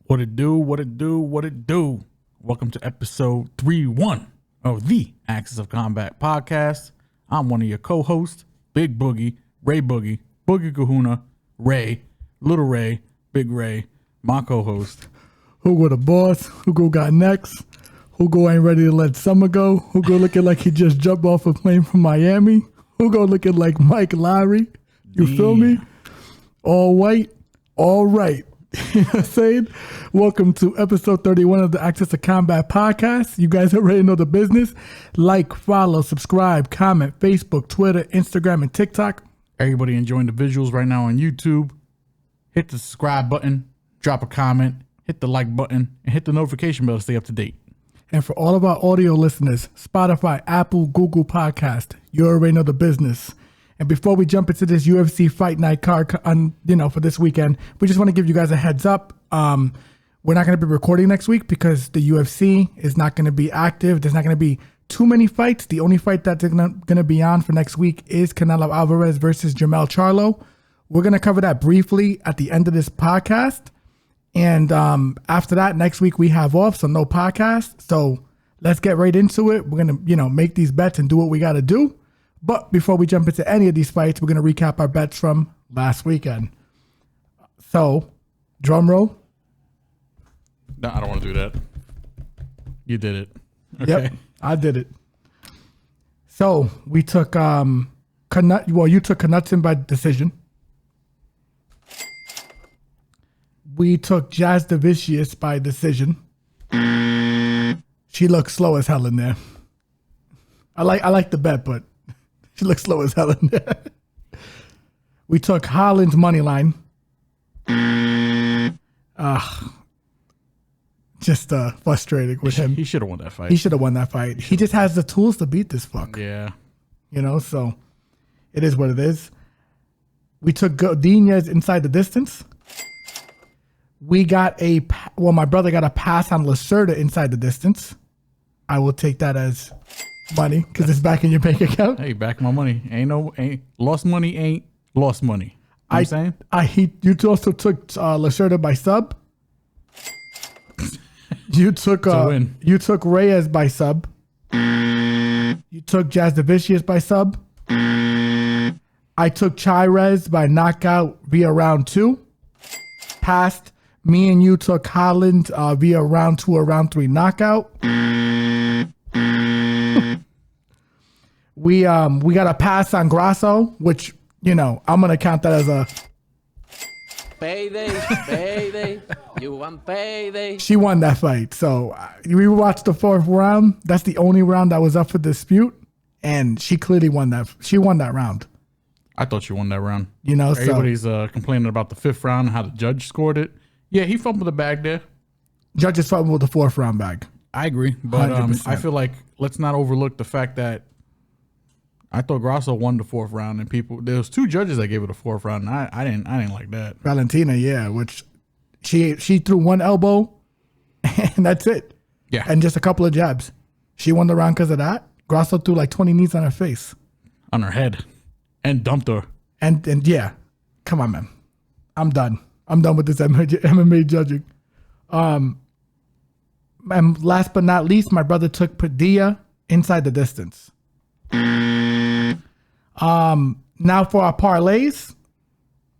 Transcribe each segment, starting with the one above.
What it do, what it do, what it do. Welcome to episode 31 of the Axis of Combat podcast. I'm one of your co-hosts, Big Boogie, Ray Boogie, Boogie Kahuna, Ray, Little Ray, Big Ray, my co-host. Hugo the boss, Hugo got next. Hugo ain't ready to let summer go. Hugo looking like he just jumped off a plane from Miami. Hugo looking like Mike Lowry. You feel me? All white, all right. You know what I'm saying? Welcome to episode 31 of the Access to Combat podcast. You guys already know the business. Like, follow, subscribe, comment, Facebook, Twitter, Instagram, and TikTok. Everybody enjoying the visuals right now on YouTube. Hit the subscribe button, drop a comment, hit the like button, and hit the notification bell to stay up to date. And for all of our audio listeners, Spotify, Apple, Google Podcast, you already know the business. And before we jump into this UFC Fight Night card, for this weekend, we just want to give you guys a heads up. We're not going to be recording next week because the UFC is not going to be active. There's not going to be too many fights. The only fight that's going to be on for next week is Canelo Alvarez versus Jermell Charlo. We're going to cover that briefly at the end of this podcast. And after that, next week we have off, so no podcast. So let's get right into it. We're going to, make these bets and do what we got to do. But before we jump into any of these fights, we're going to recap our bets from last weekend. So, drum roll. No, I don't want to do that. You did it. Okay. Yep, I did it. So, we took, you took Knutson by decision. We took Jazz Davicius by decision. She looks slow as hell in there. I like the bet, but she looks slow as hell in there. We took Holland's money line. Just frustrating with him. He should have won that fight. He should have won that fight. He just has the tools to beat this fuck. Yeah. So it is what it is. We took Godinez inside the distance. We got my brother got a pass on Lacerda inside the distance. I will take that as money because it's back in your bank account. Hey, back my money. Ain't lost money, ain't lost money. You know what I'm saying? You also took Lacerda by sub. You took Reyes by sub. You took Jazz Davicius by sub. I took Chairez by knockout via round 2. Passed. Me and you took Holland via round 2 or round 3 knockout. We got a pass on Grasso, which, I'm going to count that as a... Payday, you want payday. She won that fight. So we watched the 4th round. That's the only round that was up for dispute. And she clearly won that. She won that round. I thought she won that round. Everybody's complaining about the 5th round, how the judge scored it. Yeah, he fumbled the bag there. Judges fumbled the 4th round bag. I agree. But 100%. I feel like let's not overlook the fact that I thought Grasso won the 4th round, and there was 2 judges that gave it a 4th round, and I didn't like that. Valentina, yeah, which she threw 1 elbow, and that's it. Yeah, and just a couple of jabs. She won the round because of that. Grasso threw like 20 knees on her face, on her head, and dumped her. And yeah, come on, man, I'm done. I'm done with this MMA judging. And last but not least, my brother took Padilla inside the distance. Now for our parlays,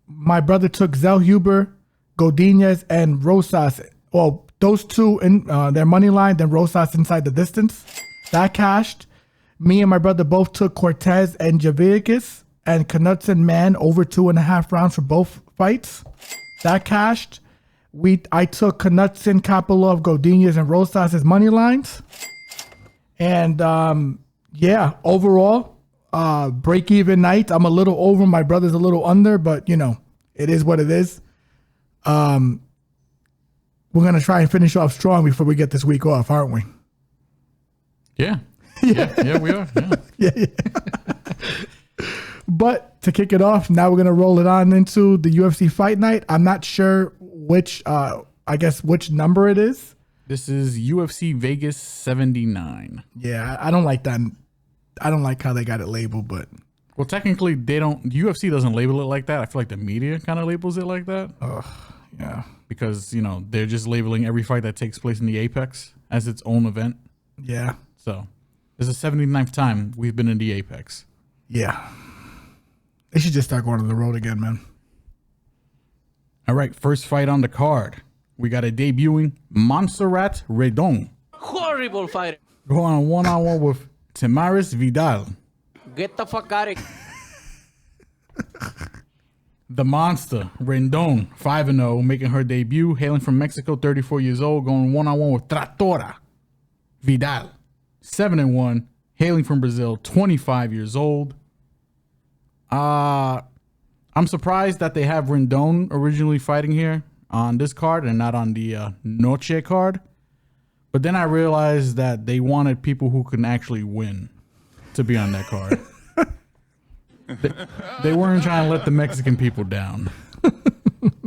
my brother took Zellhuber, Godinez, and Rosas. Well, those 2 in their money line, then Rosas inside the distance. That cashed. Me and my brother both took Cortez and Javiakis and Knutson man over 2.5 rounds for both fights. That cashed. I took Knutson, Kopylov, Godinez, and Rosas as money lines. And overall, break even night. I'm a little over. My brother's a little under, but it is what it is. We're gonna try and finish off strong before we get this week off, aren't we? Yeah, we are. Yeah. Yeah. But to kick it off, now we're going to roll it on into the UFC Fight Night. I'm not sure which number it is. This is UFC Vegas 79. Yeah, I don't like that. I don't like how they got it labeled, but Well, technically, they don't. UFC doesn't label it like that. I feel like the media kind of labels it like that. Yeah. Because, they're just labeling every fight that takes place in the Apex as its own event. Yeah. So this is the 79th time we've been in the Apex. Yeah. They should just start going on the road again, man. All right, first fight on the card. We got a debuting Montserrat Rendon. Horrible fighter. Going one-on-one with Tamires Vidal. Get the fuck out of here. The monster, Rendon, 5-0, making her debut, hailing from Mexico, 34 years old, going one-on-one with Tratora. Vidal, 7-1, hailing from Brazil, 25 years old. I'm surprised that they have Rendon originally fighting here on this card and not on the Noche card. But then I realized that they wanted people who can actually win to be on that card. They weren't trying to let the Mexican people down.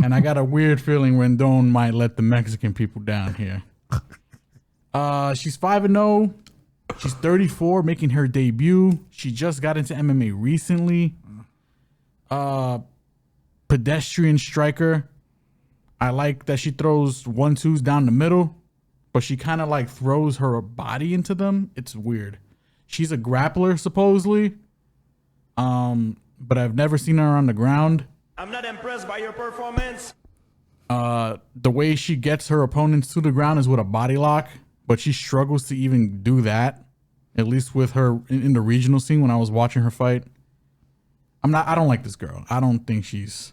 And I got a weird feeling Rendon might let the Mexican people down here. She's 5-0. She's 34, making her debut. She just got into MMA recently. Pedestrian striker. I like that she throws 1-2s down the middle, but she kind of like throws her body into them. It's weird. She's a grappler, supposedly. But I've never seen her on the ground. I'm not impressed by your performance. The way she gets her opponents to the ground is with a body lock, but she struggles to even do that. At least with her in the regional scene when I was watching her fight. I don't like this girl. I don't think she's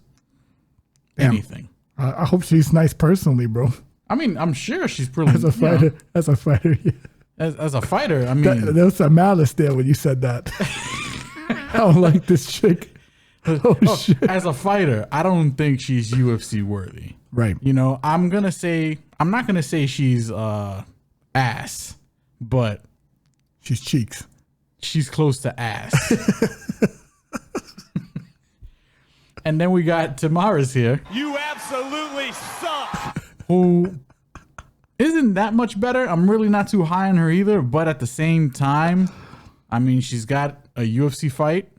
anything. I hope she's nice personally, bro. I mean, I'm sure she's pretty. As a fighter, yeah. As a fighter, I mean, there was some malice there when you said that. I don't like this chick. Oh, shit. As a fighter, I don't think she's UFC worthy. Right. I'm not gonna say she's ass, but she's cheeks. She's close to ass. And then we got Tamires here. You absolutely suck. Who isn't that much better. I'm really not too high on her either, but at the same time, I mean, she's got a UFC fight.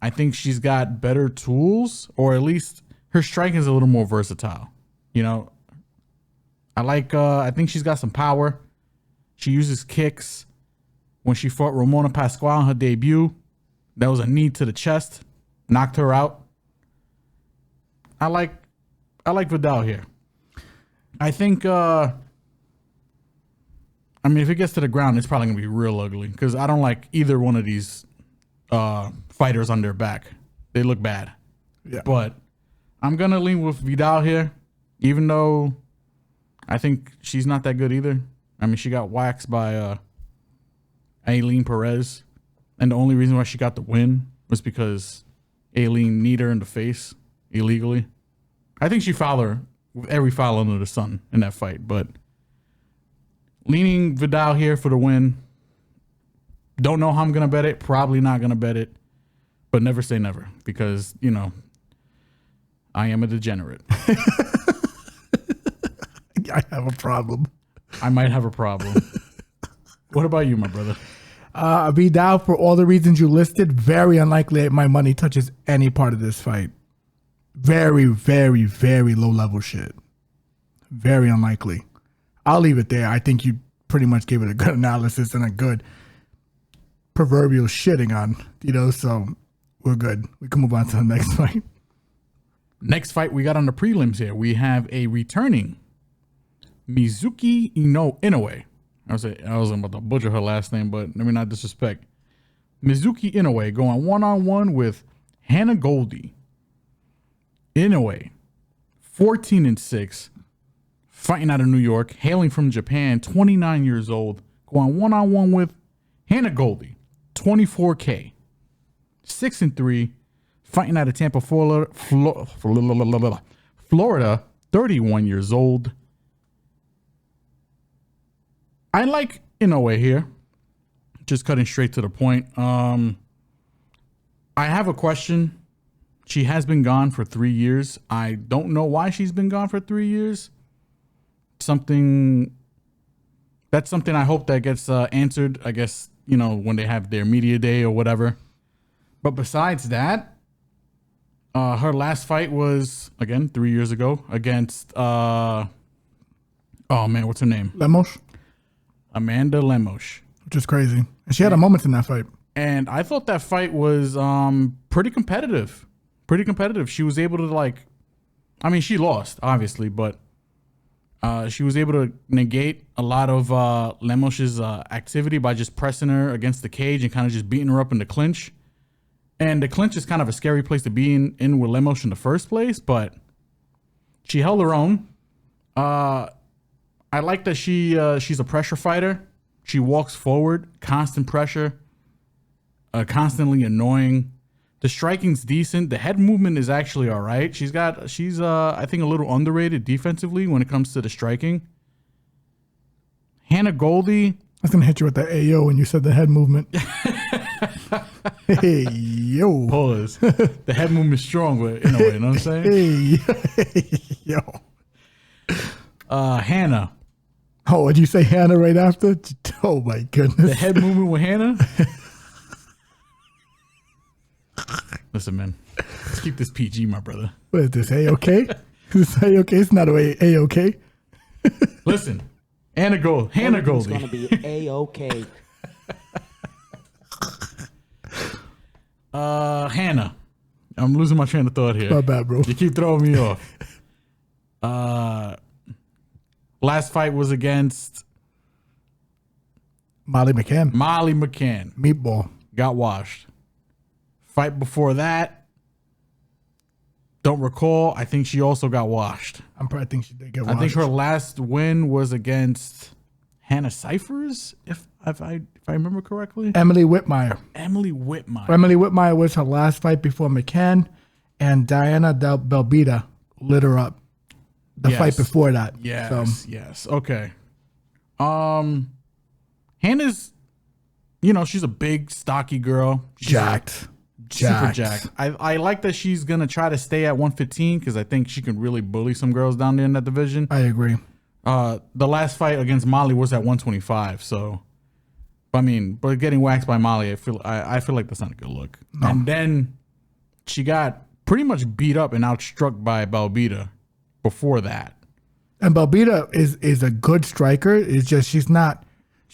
I think she's got better tools, or at least her striking is a little more versatile. I think she's got some power. She uses kicks. When she fought Ramona Pascual on her debut, that was a knee to the chest, knocked her out. I like Vidal here. I think, if it gets to the ground, it's probably going to be real ugly because I don't like either one of these fighters on their back. They look bad. Yeah. But I'm going to lean with Vidal here, even though I think she's not that good either. I mean, she got waxed by Aileen Perez, and the only reason why she got the win was because Aileen kneed her in the face illegally. I think she fouled her with every foul under the sun in that fight, but leaning Vidal here for the win. Don't know how I'm going to bet it. Probably not going to bet it, but never say never because, I am a degenerate. I have a problem. I might have a problem. What about you, my brother? Vidal, for all the reasons you listed, very unlikely my money touches any part of this fight. Very, very, very low level shit. Very unlikely. I'll leave it there. I think you pretty much gave it a good analysis and a good proverbial shitting on, so we're good. We can move on to the next fight. Next fight we got on the prelims here. We have a returning Mizuki Inoue. I was about to butcher her last name, but let me not disrespect. Mizuki Inoue going one-on-one with Hannah Goldy. Inoue, 14-6, fighting out of New York, hailing from Japan, 29 years old, going one-on-one with Hannah Goldy, 24K, 6-3, fighting out of Tampa, Florida, 31 years old. I like Inoue here, just cutting straight to the point. I have a question. She has been gone for 3 years. I don't know why she's been gone for 3 years. That's something I hope that gets answered, I guess, when they have their media day or whatever. But besides that, Her last fight was, again, 3 years ago against, oh man, what's her name? Lemos, Amanda Lemos. which is crazy. And she had a moment in that fight. And I thought that fight was pretty competitive. Pretty competitive. She was able to, like, I mean, she lost, obviously, but she was able to negate a lot of Lemos's activity by just pressing her against the cage and kind of just beating her up in the clinch. And the clinch is kind of a scary place to be in with Lemos in the first place, but she held her own. I like that she's a pressure fighter. She walks forward, constant pressure, constantly annoying. The striking's decent. The head movement is actually all right. She's I think a little underrated defensively when it comes to the striking. Hannah Goldy. I was going to hit you with the AO when you said the head movement. Hey, yo. Pause. The head movement's strong, but in a way, you know what I'm saying? Hey, yo. Hannah. Oh, would you say Hannah right after? Oh, my goodness. The head movement with Hannah? Listen, man. Let's keep this PG, my brother. What is this, A-OK? Is this A-OK? It's not A-OK. Listen. Hannah Goldie. It's going to be A-OK. Hannah. I'm losing my train of thought here. My bad, bro. You keep throwing me off. Last fight was against Molly McCann. Molly McCann. Meatball. Got washed. Fight before that, don't recall. I think she also got washed. I think she did get washed. I think her last win was against Hannah Cyphers, if I remember correctly. Emily Whitmire. Emily Whitmire. Emily Whitmire was her last fight before McCann, and Diana Belbita lit her up the Yes. fight before that. Yes, So, yes. Okay. Hannah's, she's a big, stocky girl. She's jacked. super jacked. I like that she's going to try to stay at 115 because I think she can really bully some girls down there in that division. I agree. The last fight against Molly was at 125, so but getting waxed by Molly, I feel like that's not a good look. No. And then she got pretty much beat up and outstruck by Belbita before that. And Belbita is a good striker. It's just she's not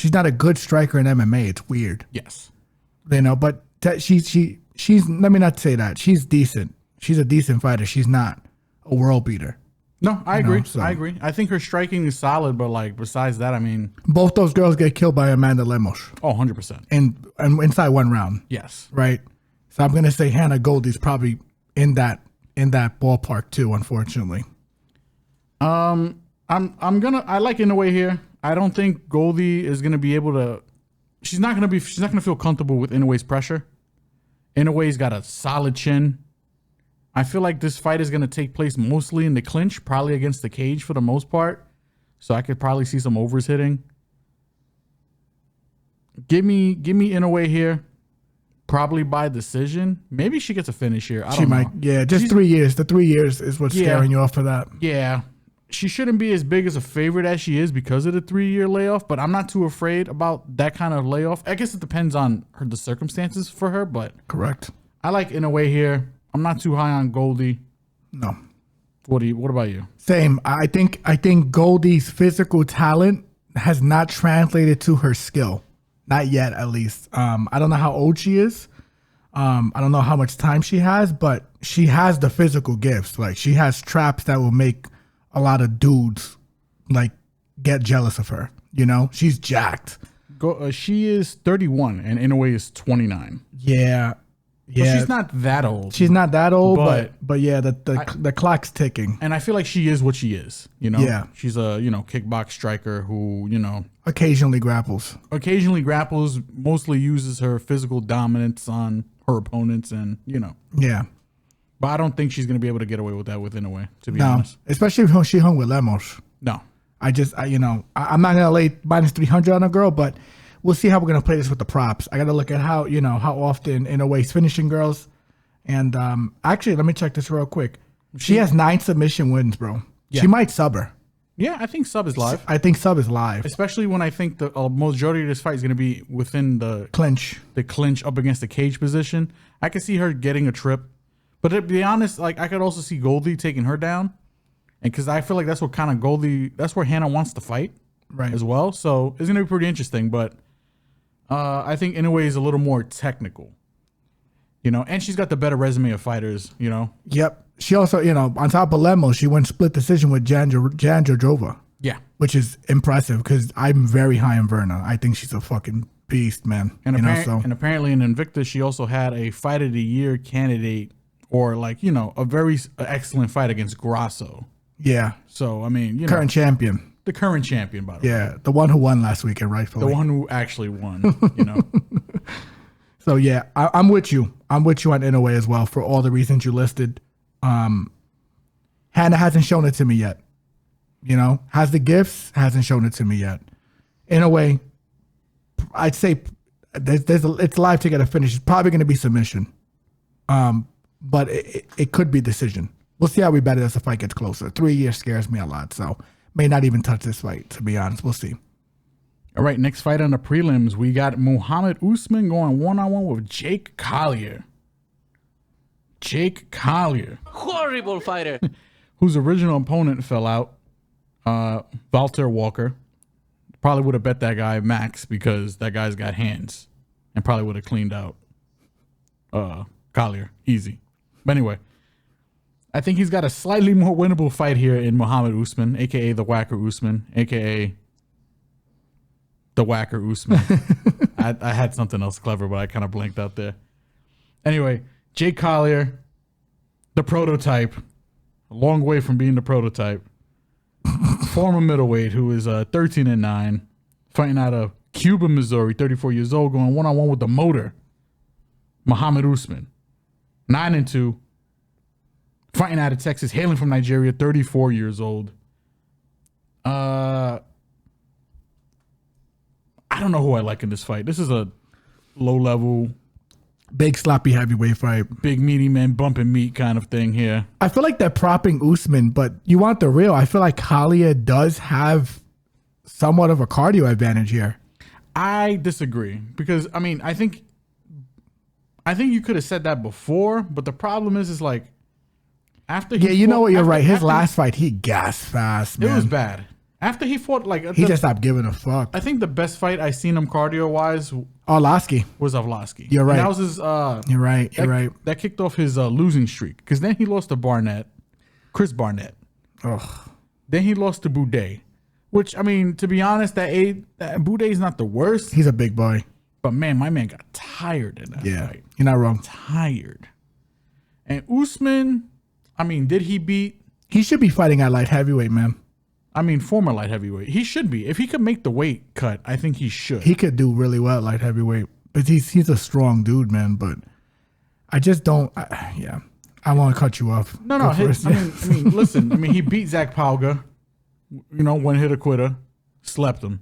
a good striker in MMA. It's weird. Yes. But she's let me not say that. She's decent. She's a decent fighter. She's not a world beater. No, I agree. So. I agree. I think her striking is solid, but besides that, both those girls get killed by Amanda Lemos. Oh, 100%. And inside one round. Yes. Right. So I'm gonna say Hannah Goldie's probably in that ballpark too, unfortunately. I like Inoue here. I don't think Goldy is gonna be able to. She's not gonna feel comfortable with Inoue's pressure. Inoue's got a solid chin. I feel like this fight is gonna take place mostly in the clinch, probably against the cage for the most part. So I could probably see some overs hitting. Give me Inoue here. Probably by decision. Maybe she gets a finish here. I don't know. Yeah, just 3 years. The 3 years is what's scaring you off for that. Yeah. She shouldn't be as big as a favorite as she is because of the 3-year layoff, but I'm not too afraid about that kind of layoff. I guess it depends on the circumstances for her, but correct. I like Inoue here. I'm not too high on Goldy. No. What about you? Same. I think Goldie's physical talent has not translated to her skill. Not yet, at least. I don't know how old she is. I don't know how much time she has, but she has the physical gifts. Like, she has traps that will make a lot of dudes get jealous of her. She's jacked. She is 31 and Inoue is 29. Yeah. Yeah. Well, she's not that old. She's not that old, but yeah, the clock's ticking. And I feel like she is what she is. Yeah. She's a kickbox striker who occasionally grapples. Mostly uses her physical dominance on her opponents, and Yeah. But I don't think she's gonna be able to get away with that with Inoue, to be honest. Especially when she hung with Lemos. No. I'm not gonna lay minus 300 on a girl, but we'll see how we're gonna play this with the props. I gotta look at how often Inoue's finishing girls. And actually, let me check this real quick. She has 9 submission wins, bro. Yeah. She might sub her. Yeah, I think sub is live. I think sub is live. Especially when I think the majority of this fight is going to be within the clinch. The clinch up against the cage position. I can see her getting a trip. But to be honest, like I could also see Goldy taking her down, and because I feel like that's what kind of that's where Hannah wants to fight, Right. as well. So it's gonna be pretty interesting. But I think Inoue is a little more technical, and she's got the better resume of fighters, Yep. She also, on top of Lemos, she went split decision with Jan Jourdain, Yeah. which is impressive because I'm very high on Verna. I think she's a fucking beast, man. And, and apparently in Invicta, she also had a Fight of the Year candidate, or a very excellent fight against Grasso. Yeah. So I mean, Current champion. the current champion, by the way. Yeah, the one who won last weekend, rightfully. The one who actually won, So yeah, I'm with you. I'm with you on Inoue as well for all the reasons you listed. Hannah hasn't shown it to me yet. Has the gifts, hasn't shown it to me yet. Inoue, I'd say it's live to get a finish. It's probably going to be submission, but it could be decision. We'll see how we bet it as the fight gets closer. 3 years scares me a lot, so may not even touch this fight, to be honest. We'll see. All right, next fight on the prelims, we got Mohammed Usman going one-on-one with Jake Collier. Jake Collier. Horrible fighter. Whose original opponent fell out, Walter Walker. Probably would have bet that guy max because that guy's got hands, and probably would have cleaned out Collier easy. But anyway, I think he's got a slightly more winnable fight here in Mohammed Usman, aka the Whacker Usman, aka the Whacker Usman. I had something else clever, but I kind of blanked out there. Anyway, Jake Collier, the prototype, a long way from being the prototype. Former middleweight who is 13-9, fighting out of Cuba, Missouri, 34 years old, going one-on-one with the motor, Mohammed Usman, 9-2, fighting out of Texas, hailing from Nigeria, 34 years old. I don't know who I like in this fight. This is a low-level, Big sloppy heavyweight fight. big meaty man bumping meat kind of thing here. I feel like they're propping Usman, but you want the real. I feel like Collier does have somewhat of a cardio advantage here. I disagree because I think you could have said that before, but the problem is like after he You know what? You're after- right. His after- last fight, he gassed fast, it man. was bad. After he fought He just stopped giving a fuck. I think the best fight I seen him cardio wise Arlovsky. was Arlovsky. You're right. And that was his. You're right. You're right. That kicked off his losing streak because then he lost to Chris Barnett. Ugh. Then he lost to Boudet, which to be honest, that Boudet is not the worst, He's a big boy. but man, my man got tired in that Yeah. fight. You're not wrong. Tired. And Usman, did he beat? He should be fighting at light heavyweight, man. Former light heavyweight. He should be. If he could make the weight cut, I think he should. He could do really well at light heavyweight. But he's a strong dude, man. But I just don't. I want to cut you off. No. Go first. Listen. He beat Zach Palga. One hitter quitter, slept him.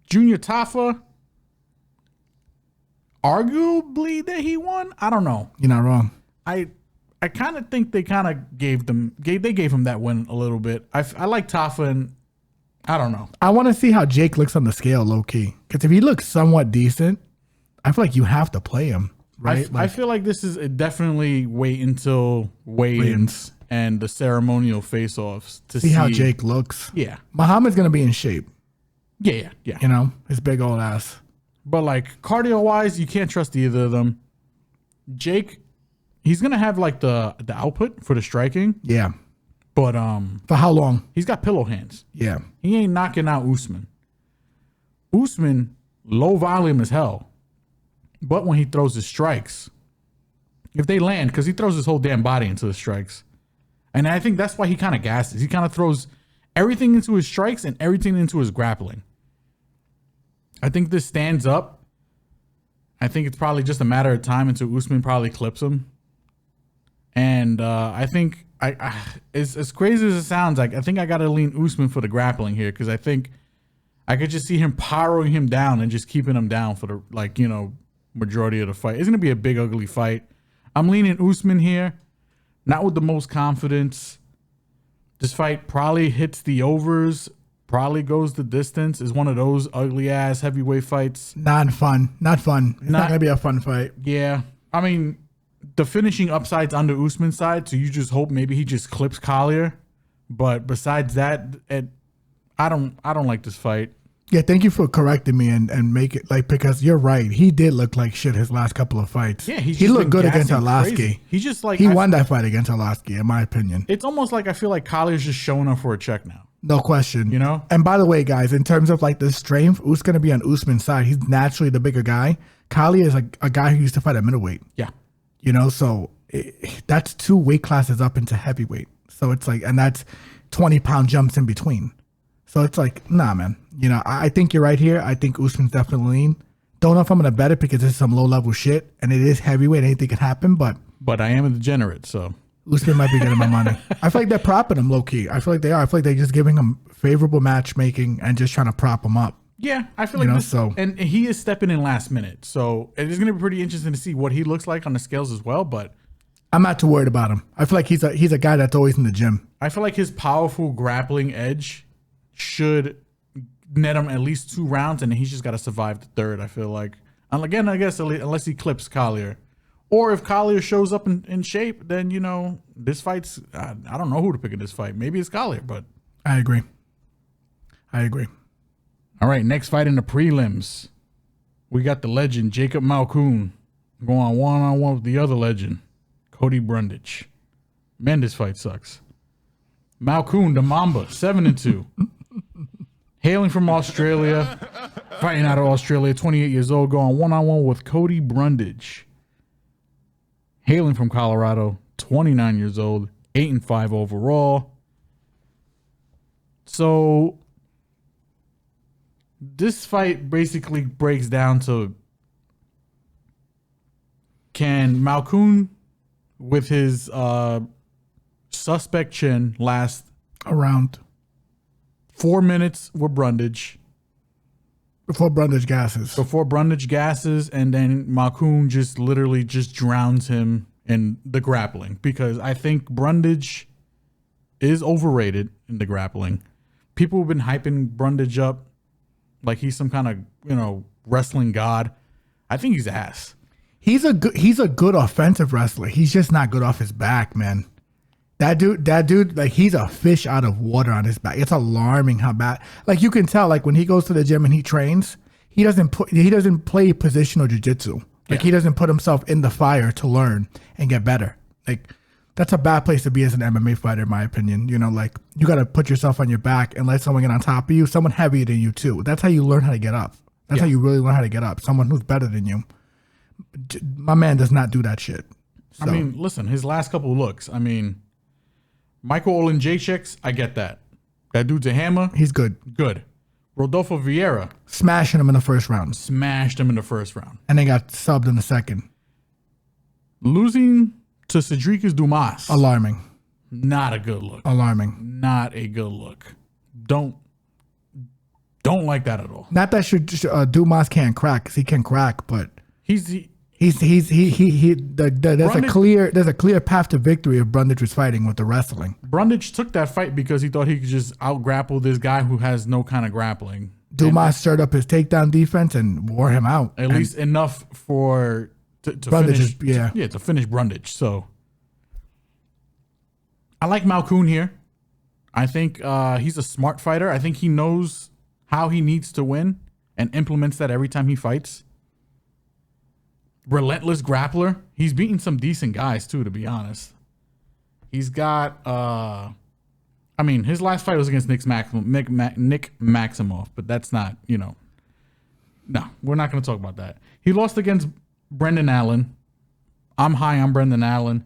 Junior Tafa. Arguably that he won. I don't know. You're not wrong. I kind of think they kind of gave him that win a little bit. I like Tafa, and I don't know. I want to see how Jake looks on the scale, low key. Because if he looks somewhat decent, I feel like you have to play him, right? I feel like this is definitely wait until weigh-ins and the ceremonial face-offs to see how Jake looks. Yeah. Muhammad's gonna be in shape. Yeah. His big old ass. But like cardio-wise, you can't trust either of them. Jake, he's gonna have like the output for the striking, Yeah. but For how long? he's got pillow hands. Yeah. He ain't knocking out Usman. Usman, low volume as hell. But when he throws his strikes, if they land, because he throws his whole damn body into the strikes. And I think that's why he kind of gasses. He kind of throws everything into his strikes and everything into his grappling. I think this stands up. I think it's probably just a matter of time until Usman probably clips him. And I think, as crazy as it sounds, I think I got to lean Usman for the grappling here because I think I could just see him powering him down and just keeping him down for the, majority of the fight. It's going to be a big, ugly fight. I'm leaning Usman here, not with the most confidence. This fight probably hits the overs, probably goes the distance. Is one of those ugly-ass heavyweight fights. Not fun. It's not going to be a fun fight. Yeah. the finishing upside's on the Usman side, so you just hope maybe he just clips Collier. But besides that, I don't like this fight. Yeah, thank you for correcting me and make it like, because you're right. He did look like shit his last couple of fights. Yeah, he looked good against Arlovski. Crazy. He's just like he won that fight against Arlovski, in my opinion. It's almost like I feel like Collier's just showing up for a check now. No question. You know? And by the way, guys, in terms of like the strength, who's going to be on Usman's side? He's naturally the bigger guy. Collier is a guy who used to fight at middleweight. Yeah. You know, so that's 2 weight classes up into heavyweight. So it's like, and that's 20-pound jumps in between. So it's like, nah, man. You know, I think you're right here. I think Usman's definitely lean. Don't know if I'm going to bet it because it's some low-level shit, and it is heavyweight. Anything can happen, but I am a degenerate, so Usman might be getting my money. I feel like they're propping him low-key. I feel like they are. I feel like they're just giving him favorable matchmaking and just trying to prop him up. Yeah, I feel like this, and he is stepping in last minute, so it is going to be pretty interesting to see what he looks like on the scales as well. But I'm not too worried about him. I feel like he's a guy that's always in the gym. I feel like his powerful grappling edge should net him at least 2 rounds, and he's just got to survive the third. I feel like, and again, I guess unless he clips Collier, or if Collier shows up in shape, then you know this fight's. I don't know who to pick in this fight. Maybe it's Collier, but I agree. All right, next fight in the prelims, we got the legend Jacob Malkoun going one-on-one with the other legend, Cody Brundage. Man, this fight sucks. Malkoun, the Mamba, 7-2. Hailing from Australia, fighting out of Australia, 28 years old, going one-on-one with Cody Brundage. Hailing from Colorado, 29 years old, 8-5 overall. So this fight basically breaks down to, can Malkoun, with his suspect chin, last around 4 minutes with Brundage before Brundage gasses, and then Malkoun just literally just drowns him in the grappling, because I think Brundage is overrated in the grappling. People have been hyping Brundage up like he's some kind of, you know, wrestling god. I think he's ass. He's a good offensive wrestler. He's just not good off his back, man. That dude, like, he's a fish out of water on his back. It's alarming how bad. Like, you can tell, like, when he goes to the gym and he trains, he doesn't play positional jiu-jitsu. Like, he doesn't put himself in the fire to learn and get better. Like, that's a bad place to be as an MMA fighter, in my opinion. You know, like, you got to put yourself on your back and let someone get on top of you, someone heavier than you, too. That's how you learn how to get up. That's how you really learn how to get up. Someone who's better than you. My man does not do that shit. So. I mean, listen, his last couple of looks, I mean, Michael Oleksiejczyk's, I get that. That dude's a hammer. He's good. Good. Rodolfo Vieira. Smashing him in the first round. Smashed him in the first round. And they got subbed in the second. Losing to Cedricus Dumas. Alarming. Not a good look. Alarming. Not a good look. Don't like that at all. Not that Dumas can't crack, because he can crack, but there's a clear path to victory if Brundage was fighting with the wrestling. Brundage took that fight because he thought he could just out grapple this guy who has no kind of grappling. Dumas stirred up his takedown defense and wore him out. At least enough to Brundage, finish. To finish Brundage. So I like Malkoun here. I think he's a smart fighter. I think he knows how he needs to win and implements that every time he fights. Relentless grappler. He's beaten some decent guys too, to be honest. He's got his last fight was against Nick Maximoff, but that's not, no, we're not going to talk about that. He lost against Brendan Allen. I'm high on Brendan Allen.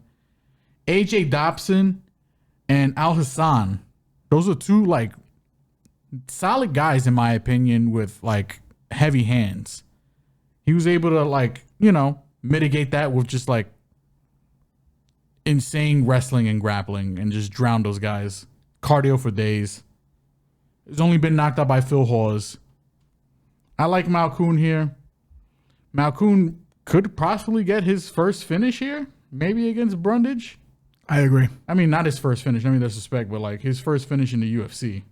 AJ Dobson and Al Hassan. Those are two like solid guys in my opinion with like heavy hands. He was able to mitigate that with just like insane wrestling and grappling and just drown those guys. Cardio for days. He's only been knocked out by Phil Hawes. I like Malkoun here. Malkoun could possibly get his first finish here, maybe against Brundage. I agree. I mean, not his first finish. I mean, disrespect, but like his first finish in the UFC.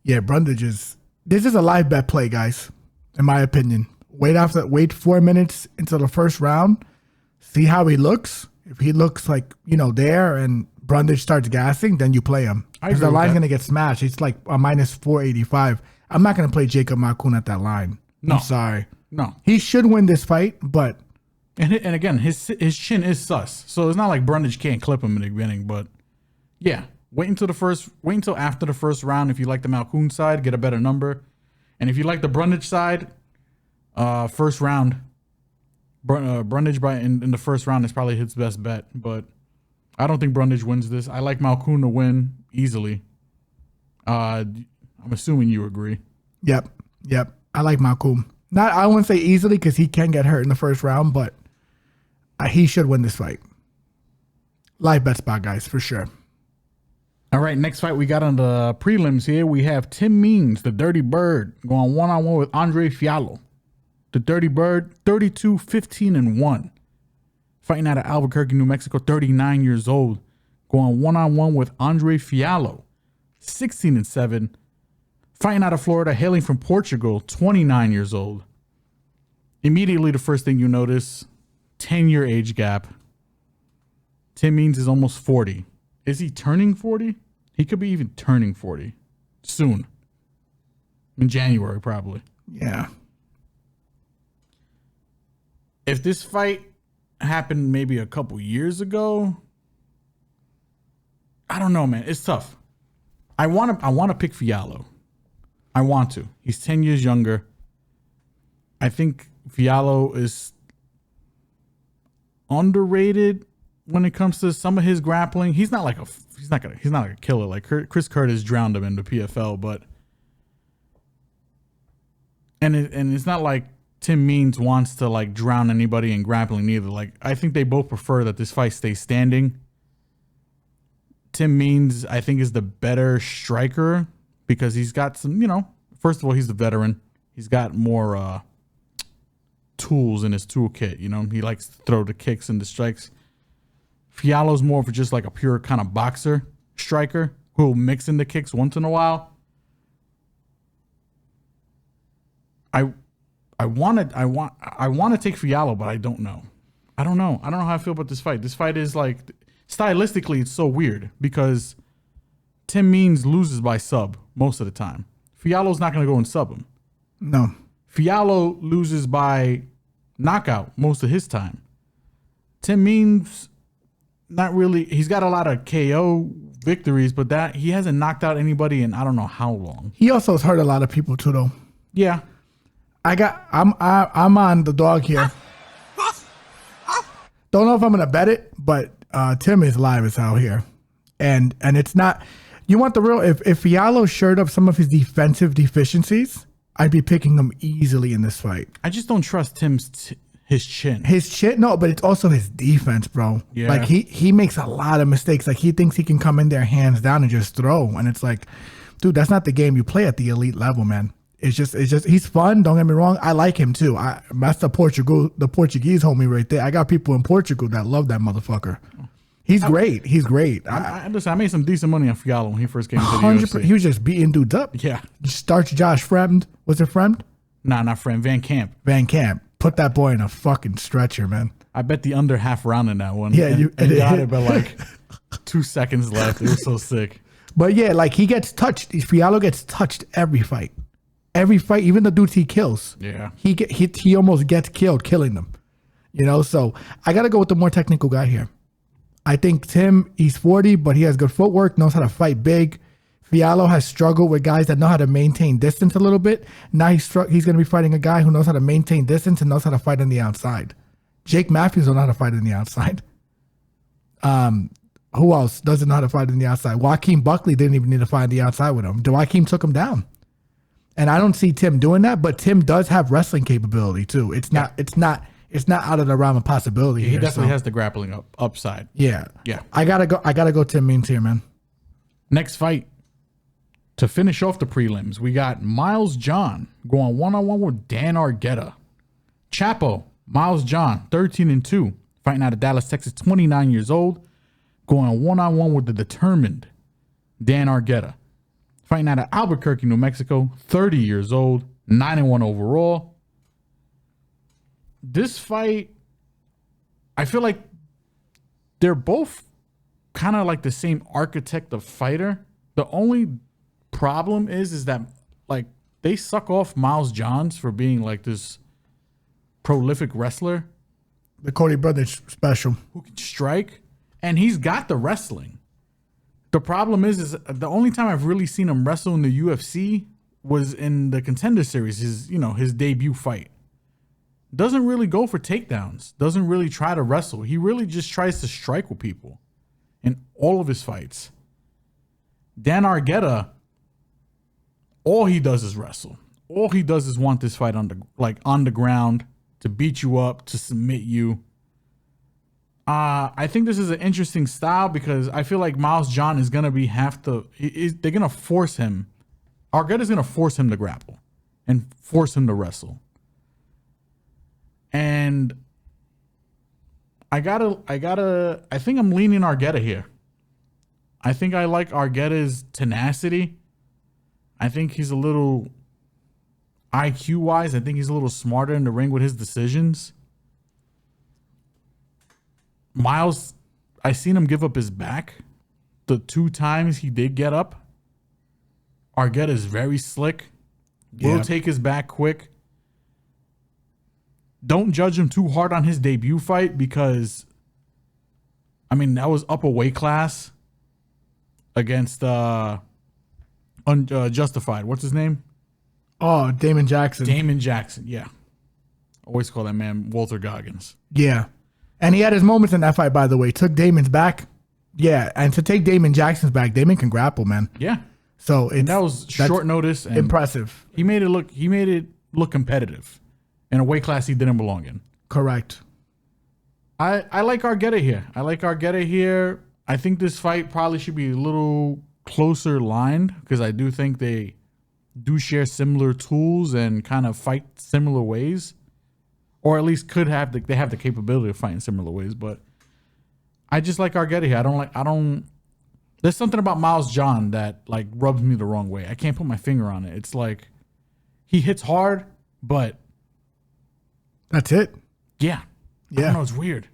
Yeah, Brundage is. This is a live bet play, guys. In my opinion, wait 4 minutes into the first round, see how he looks. If he looks like, there and Brundage starts gassing, then you play him. Because the line's going to get smashed. It's like a minus 485. I'm not going to play Jacob Malkoun at that line. No. I'm sorry. No. He should win this fight, but... And again, his chin is sus. So it's not like Brundage can't clip him in the beginning, but yeah. Wait until after the first round. If you like the Malkoun side, get a better number. And if you like the Brundage side, first round, Brundage in the first round is probably his best bet. But I don't think Brundage wins this. I like Malkoun to win easily. I'm assuming you agree. Yep. I like Malkoun. I wouldn't say easily because he can get hurt in the first round, but he should win this fight. Live bet spot, guys, for sure. All right, next fight we got on the prelims here. We have Tim Means, the Dirty Bird, going one-on-one with Andre Fialho. The Dirty Bird, 32-15-1. Fighting out of Albuquerque, New Mexico, 39 years old. Going one-on-one with Andre Fialho, 16-7. Fighting out of Florida, hailing from Portugal, 29 years old. Immediately, the first thing you notice, 10-year age gap. Tim Means is almost 40. Is he turning 40? He could be even turning 40 soon. In January, probably. Yeah. If this fight happened maybe a couple years ago, I don't know, man. It's tough. I want to pick Fialho. I want to. He's 10 years younger. I think Fialho is underrated when it comes to some of his grappling. He's not like a killer. Like Chris Curtis drowned him in the PFL, but and it's not like Tim Means wants to like drown anybody in grappling either. Like I think they both prefer that this fight stays standing. Tim Means, I think, is the better striker because he's got some, first of all, he's the veteran. He's got more tools in his toolkit. He likes to throw the kicks and the strikes. Fialho's more of just like a pure kind of boxer striker who'll mix in the kicks once in a while. I want to take Fialho, but I don't know. I don't know how I feel about this fight. This fight is like, stylistically, it's so weird because Tim Means loses by sub most of the time. Fialho's not going to go and sub him. No. Fialho loses by knockout most of his time. Tim Means, not really. He's got a lot of KO victories, but he hasn't knocked out anybody in I don't know how long. He also has hurt a lot of people too, though. Yeah. I'm on the dog here. Don't know if I'm gonna bet it, but Tim is live as hell here, and it's not. You want the real? If Fialho showed up some of his defensive deficiencies, I'd be picking him easily in this fight. I just don't trust his chin. His chin, no, but it's also his defense, bro. Yeah. Like he makes a lot of mistakes. Like he thinks he can come in there hands down and just throw, and it's like, dude, that's not the game you play at the elite level, man. It's just he's fun. Don't get me wrong. I like him too. That's the Portuguese homie right there. I got people in Portugal that love that motherfucker. He's great. He's great. Listen, I made some decent money on Fialho when he first came to the UFC. He was just beating dudes up. Yeah. Starts Josh Fremd. Was it Fremd? Nah, not Fremd. Van Camp. Van Camp. Put that boy in a fucking stretcher, man. I bet the under half round in that one. Yeah, and got it, but like 2 seconds left. It was so sick. But yeah, like he gets touched. Fialho gets touched every fight. Every fight, even the dudes he kills. Yeah. He almost gets killed killing them. So I got to go with the more technical guy here. I think Tim, he's 40, but he has good footwork, knows how to fight big. Fialho has struggled with guys that know how to maintain distance a little bit. Now he's going to be fighting a guy who knows how to maintain distance and knows how to fight on the outside. Jake Matthews don't know how to fight on the outside. Who else doesn't know how to fight on the outside? Joaquin Buckley didn't even need to fight on the outside with him. Joaquin took him down. And I don't see Tim doing that, but Tim does have wrestling capability too. It's not out of the realm of possibility. He definitely has the grappling upside. Yeah. Yeah. I gotta go Tim Means here, man. Next fight. To finish off the prelims, we got Miles John going one-on-one with Dan Argueta. Chapo, Miles John, 13-2, fighting out of Dallas, Texas, 29 years old, going one-on-one with the determined Dan Argueta. Fighting out of Albuquerque, New Mexico, 30 years old, 9-1 overall. This fight, I feel like they're both kind of like the same architect of fighter. The only problem is that like they suck off Miles Johns for being like this prolific wrestler. The Cody Brundage special. Who can strike, and he's got the wrestling. The problem is the only time I've really seen him wrestle in the UFC was in the Contender Series, his debut fight. Doesn't really go for takedowns. Doesn't really try to wrestle. He really just tries to strike with people in all of his fights. Dan Argueta, all he does is wrestle. All he does is want this fight on the ground, to beat you up, to submit you. I think this is an interesting style because I feel like Miles John is gonna they're gonna force him. Argueta's gonna force him to grapple and force him to wrestle. And I think I'm leaning Argueta here. I think I like Argueta's tenacity. I think he's a little IQ wise. I think he's a little smarter in the ring with his decisions. Miles, I seen him give up his back the 2 times he did get up. Argueta is very slick. Will take his back quick. Don't judge him too hard on his debut fight because, that was up a weight class against Unjustified. What's his name? Oh, Damon Jackson. Damon Jackson, yeah. Always call that man Walter Goggins. Yeah. And he had his moments in that fight, by the way. Took Damon's back. Yeah, and to take Damon Jackson's back, Damon can grapple, man. Yeah. So that was short notice and impressive. He made it look competitive in a weight class he didn't belong in. Correct. I like Argueta here. I think this fight probably should be a little closer lined because I do think they do share similar tools and kind of fight similar ways. Or at least they have the capability of fighting similar ways, but I just like Argueta here. There's something about Miles John that like rubs me the wrong way. I can't put my finger on it. It's like he hits hard, but that's it. Yeah. I don't know, it's weird.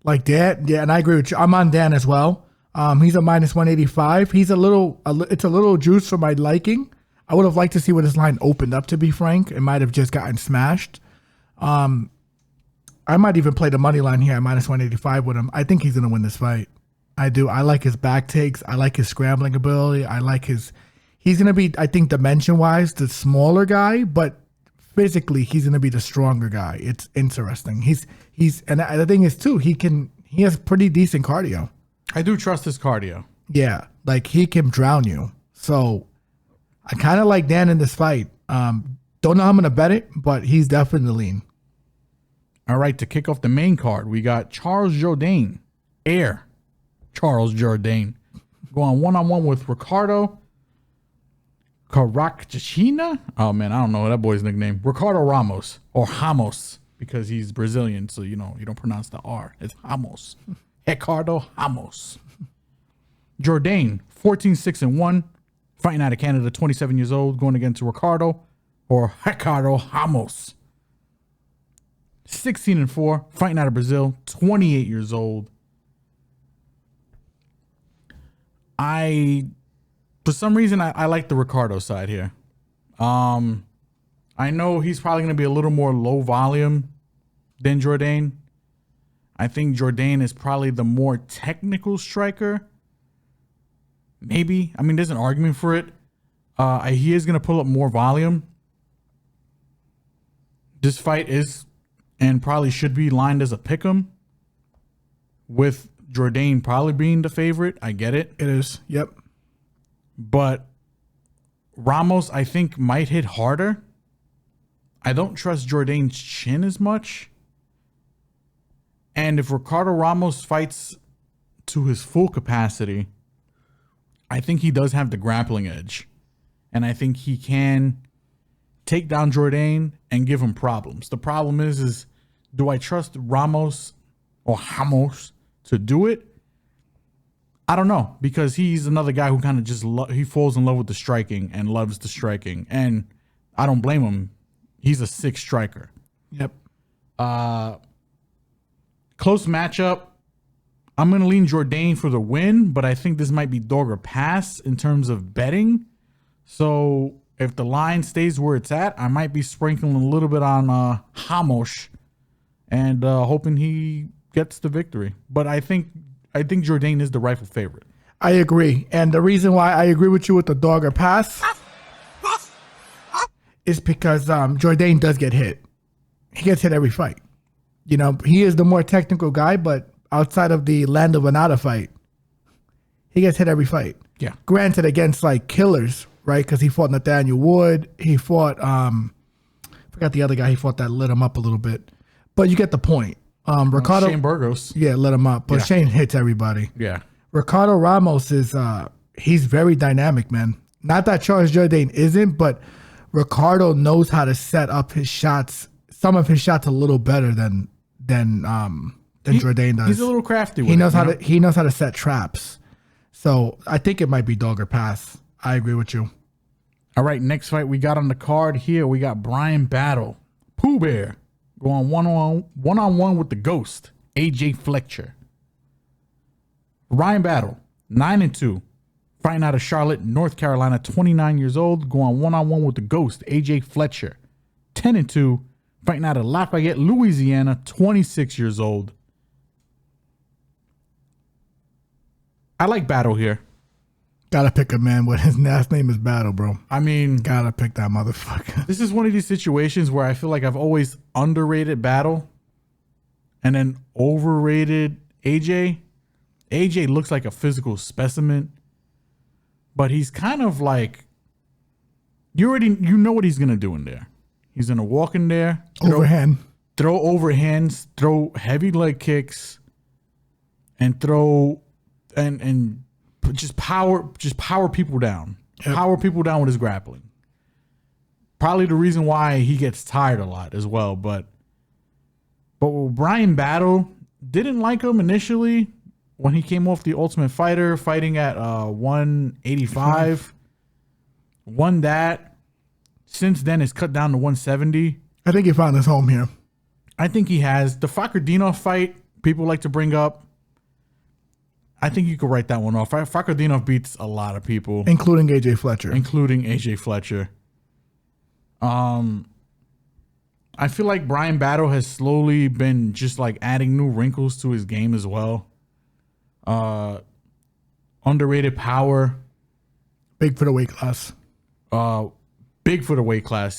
Like Dan, yeah, and I agree with you. I'm on Dan as well. He's a minus 185. He's it's a little juice for my liking. I would have liked to see what his line opened up, to be frank. It might have just gotten smashed. I might even play the money line here at minus 185 with him. I think he's going to win this fight. I do. I like his back takes. I like his scrambling ability. He's going to be, I think, dimension-wise, the smaller guy, but physically, he's going to be the stronger guy. It's interesting. And the thing is, too, he has pretty decent cardio. I do trust his cardio. Yeah. Like, he can drown you. So, I kind of like Dan in this fight. Don't know how I'm going to bet it, but he's definitely lean. All right, to kick off the main card, we got Jourdain, Charles Jourdain, going one-on-one with Ricardo Caracchina. Oh, man, I don't know that boy's nickname. Ricardo Ramos, or Ramos, because he's Brazilian, so, you don't pronounce the R. It's Ramos. Ricardo Ramos. Jourdain, 14-6-1, fighting out of Canada, 27 years old, going against Ricardo Ramos. 16-4, fighting out of Brazil, 28 years old. For some reason, I like the Ricardo side here. I know he's probably going to be a little more low volume than Jourdain. I think Jourdain is probably the more technical striker. Maybe. There's an argument for it. He is going to pull up more volume. This fight is and probably should be lined as a pick'em, with Jourdain probably being the favorite. I get it. It is. Yep. But Ramos, I think, might hit harder. I don't trust Jourdain's chin as much. And if Ricardo Ramos fights to his full capacity, I think he does have the grappling edge. And I think he can take down Jourdain and give him problems. The problem is do I trust Ramos to do it? I don't know, because he's another guy who kind of just he falls in love with the striking and loves the striking, and I don't blame him. He's a sick striker. Yep. Close matchup. I'm going to lean Jourdain for the win, but I think this might be dog or pass in terms of betting. So if the line stays where it's at, I might be sprinkling a little bit on Ramos and hoping he gets the victory. But I think Jourdain is the rightful favorite. I agree. And the reason why I agree with you with the dog or pass is because Jourdain does get hit. He gets hit every fight. You know, he is the more technical guy, but outside of the Lando Venata fight, he gets hit every fight. Yeah. Granted, against like killers, right? Because he fought Nathaniel Wood. He fought, forgot the other guy he fought that lit him up a little bit. But you get the point. Ricardo. Shane Burgos. Yeah, lit him up. But Shane hits everybody. Yeah. Ricardo Ramos is, he's very dynamic, man. Not that Charles Jourdain isn't, but Ricardo knows how to set up his shots, some of his shots a little better than Jourdain does. He's a little crafty with he knows how to set traps. So I think it might be dog or pass. I agree with you. All right, next fight we got on the card here. We got Bryan Battle. Pooh Bear going one-on-one with the Ghost, AJ Fletcher. Bryan Battle, 9-2. Fighting out of Charlotte, North Carolina, 29 years old, going one-on-one with the Ghost, AJ Fletcher. 10-2. Fighting out of Lafayette, Louisiana, 26 years old. I like Battle here. Gotta pick a man when his last name is Battle, bro. I mean, gotta pick that motherfucker. This is one of these situations where I feel like I've always underrated Battle and then overrated AJ. AJ looks like a physical specimen, but he's kind of like, you know what he's gonna do in there. He's gonna walk in there, throw overhands, throw heavy leg kicks, and throw and just power people down. Yep. Power people down with his grappling. Probably the reason why he gets tired a lot as well. But Bryan Battle, didn't like him initially when he came off the Ultimate Fighter, fighting at 185. Won that. Since then, it's cut down to 170. I think he found his home here. I think he has. The Fakardinov fight, people like to bring up. I think you could write that one off. Fakardinov beats a lot of people. Including AJ Fletcher. I feel like Bryan Battle has slowly been just like adding new wrinkles to his game as well. Underrated power. Big for the weight class.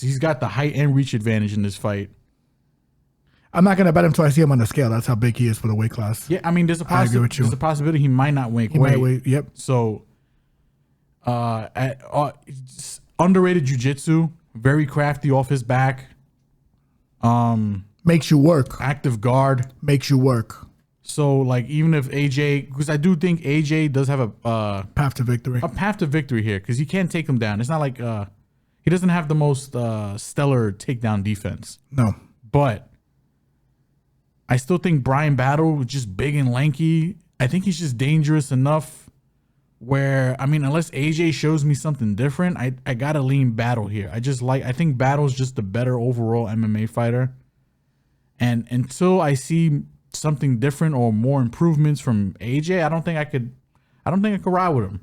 He's got the height and reach advantage in this fight. I'm not going to bet him until I see him on the scale. That's how big he is for the weight class. Yeah, I mean, there's a possibility he might not make weight. Yep. So, underrated jiu-jitsu, very crafty off his back. Makes you work. Active guard. Makes you work. So, like, even if AJ, because I do think AJ does have a path to victory. A path to victory here, because you can't take him down. It's not like he doesn't have the most stellar takedown defense. No. But I still think Bryan Battle is just big and lanky. I think he's just dangerous enough where, I mean, unless AJ shows me something different, I gotta lean Battle here. I think Battle's just a better overall MMA fighter. And until I see something different or more improvements from AJ, I don't think I could ride with him.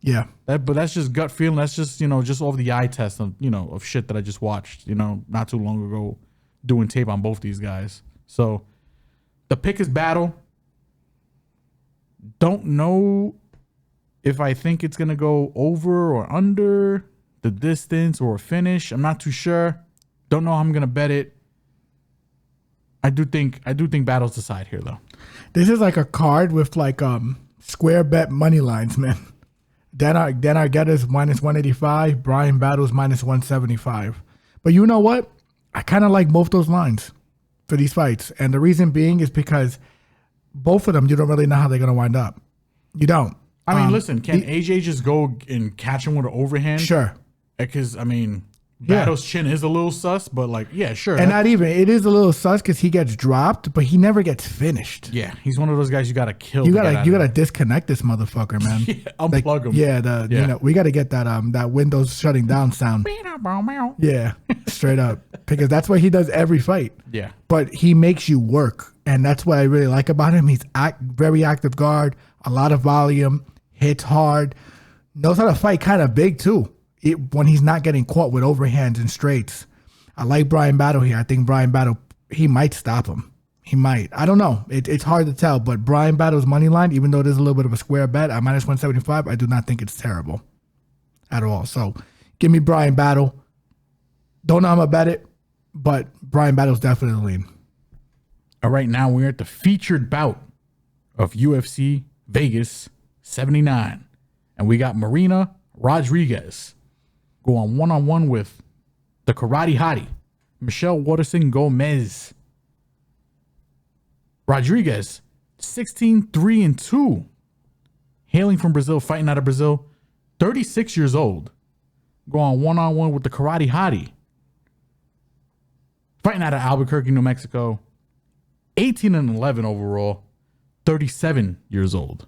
Yeah. But that's just gut feeling. That's just, just off the eye test of shit that I just watched, not too long ago, doing tape on both these guys. So the pick is Battle. Don't know if I think it's going to go over or under the distance or a finish. I'm not too sure. Don't know how I'm going to bet it. I do think Battle's the side here, though. This is like a card with like square bet money lines, man. Dan Argueta's minus 185. Bryan Battle's minus 175. But you know what? I kind of like both those lines for these fights. And the reason being is because both of them, you don't really know how they're going to wind up. You don't. I mean, listen, can AJ just go and catch him with an overhand? Sure. Because, I mean, Battle's chin is a little sus, but like, yeah, sure. And not even, it is a little sus because he gets dropped, but he never gets finished. Yeah, he's one of those guys you gotta kill. You gotta disconnect this motherfucker, man. Unplug him. Yeah, you know, we gotta get that Windows shutting down sound. Yeah, straight up, because that's what he does every fight. Yeah, but he makes you work, and that's what I really like about him. He's very active guard, a lot of volume, hits hard, knows how to fight kind of big too. When he's not getting caught with overhands and straights. I like Bryan Battle here. I think Bryan Battle, he might stop him. He might. I don't know. It's hard to tell, but Bryan Battle's money line, even though it is a little bit of a square bet at minus 175, I do not think it's terrible at all. So give me Bryan Battle. Don't know how I'm going to bet it, but Bryan Battle's definitely the lean. All right, now we're at the featured bout of UFC Vegas 79. And we got Marina Rodriguez go on one-on-one with the Karate Hottie, Michelle Waterson-Gomez. Rodriguez, 16-3-2, hailing from Brazil, fighting out of Brazil, 36 years old, go on one-on-one with the Karate Hottie, fighting out of Albuquerque, New Mexico, 18-11 overall, 37 years old.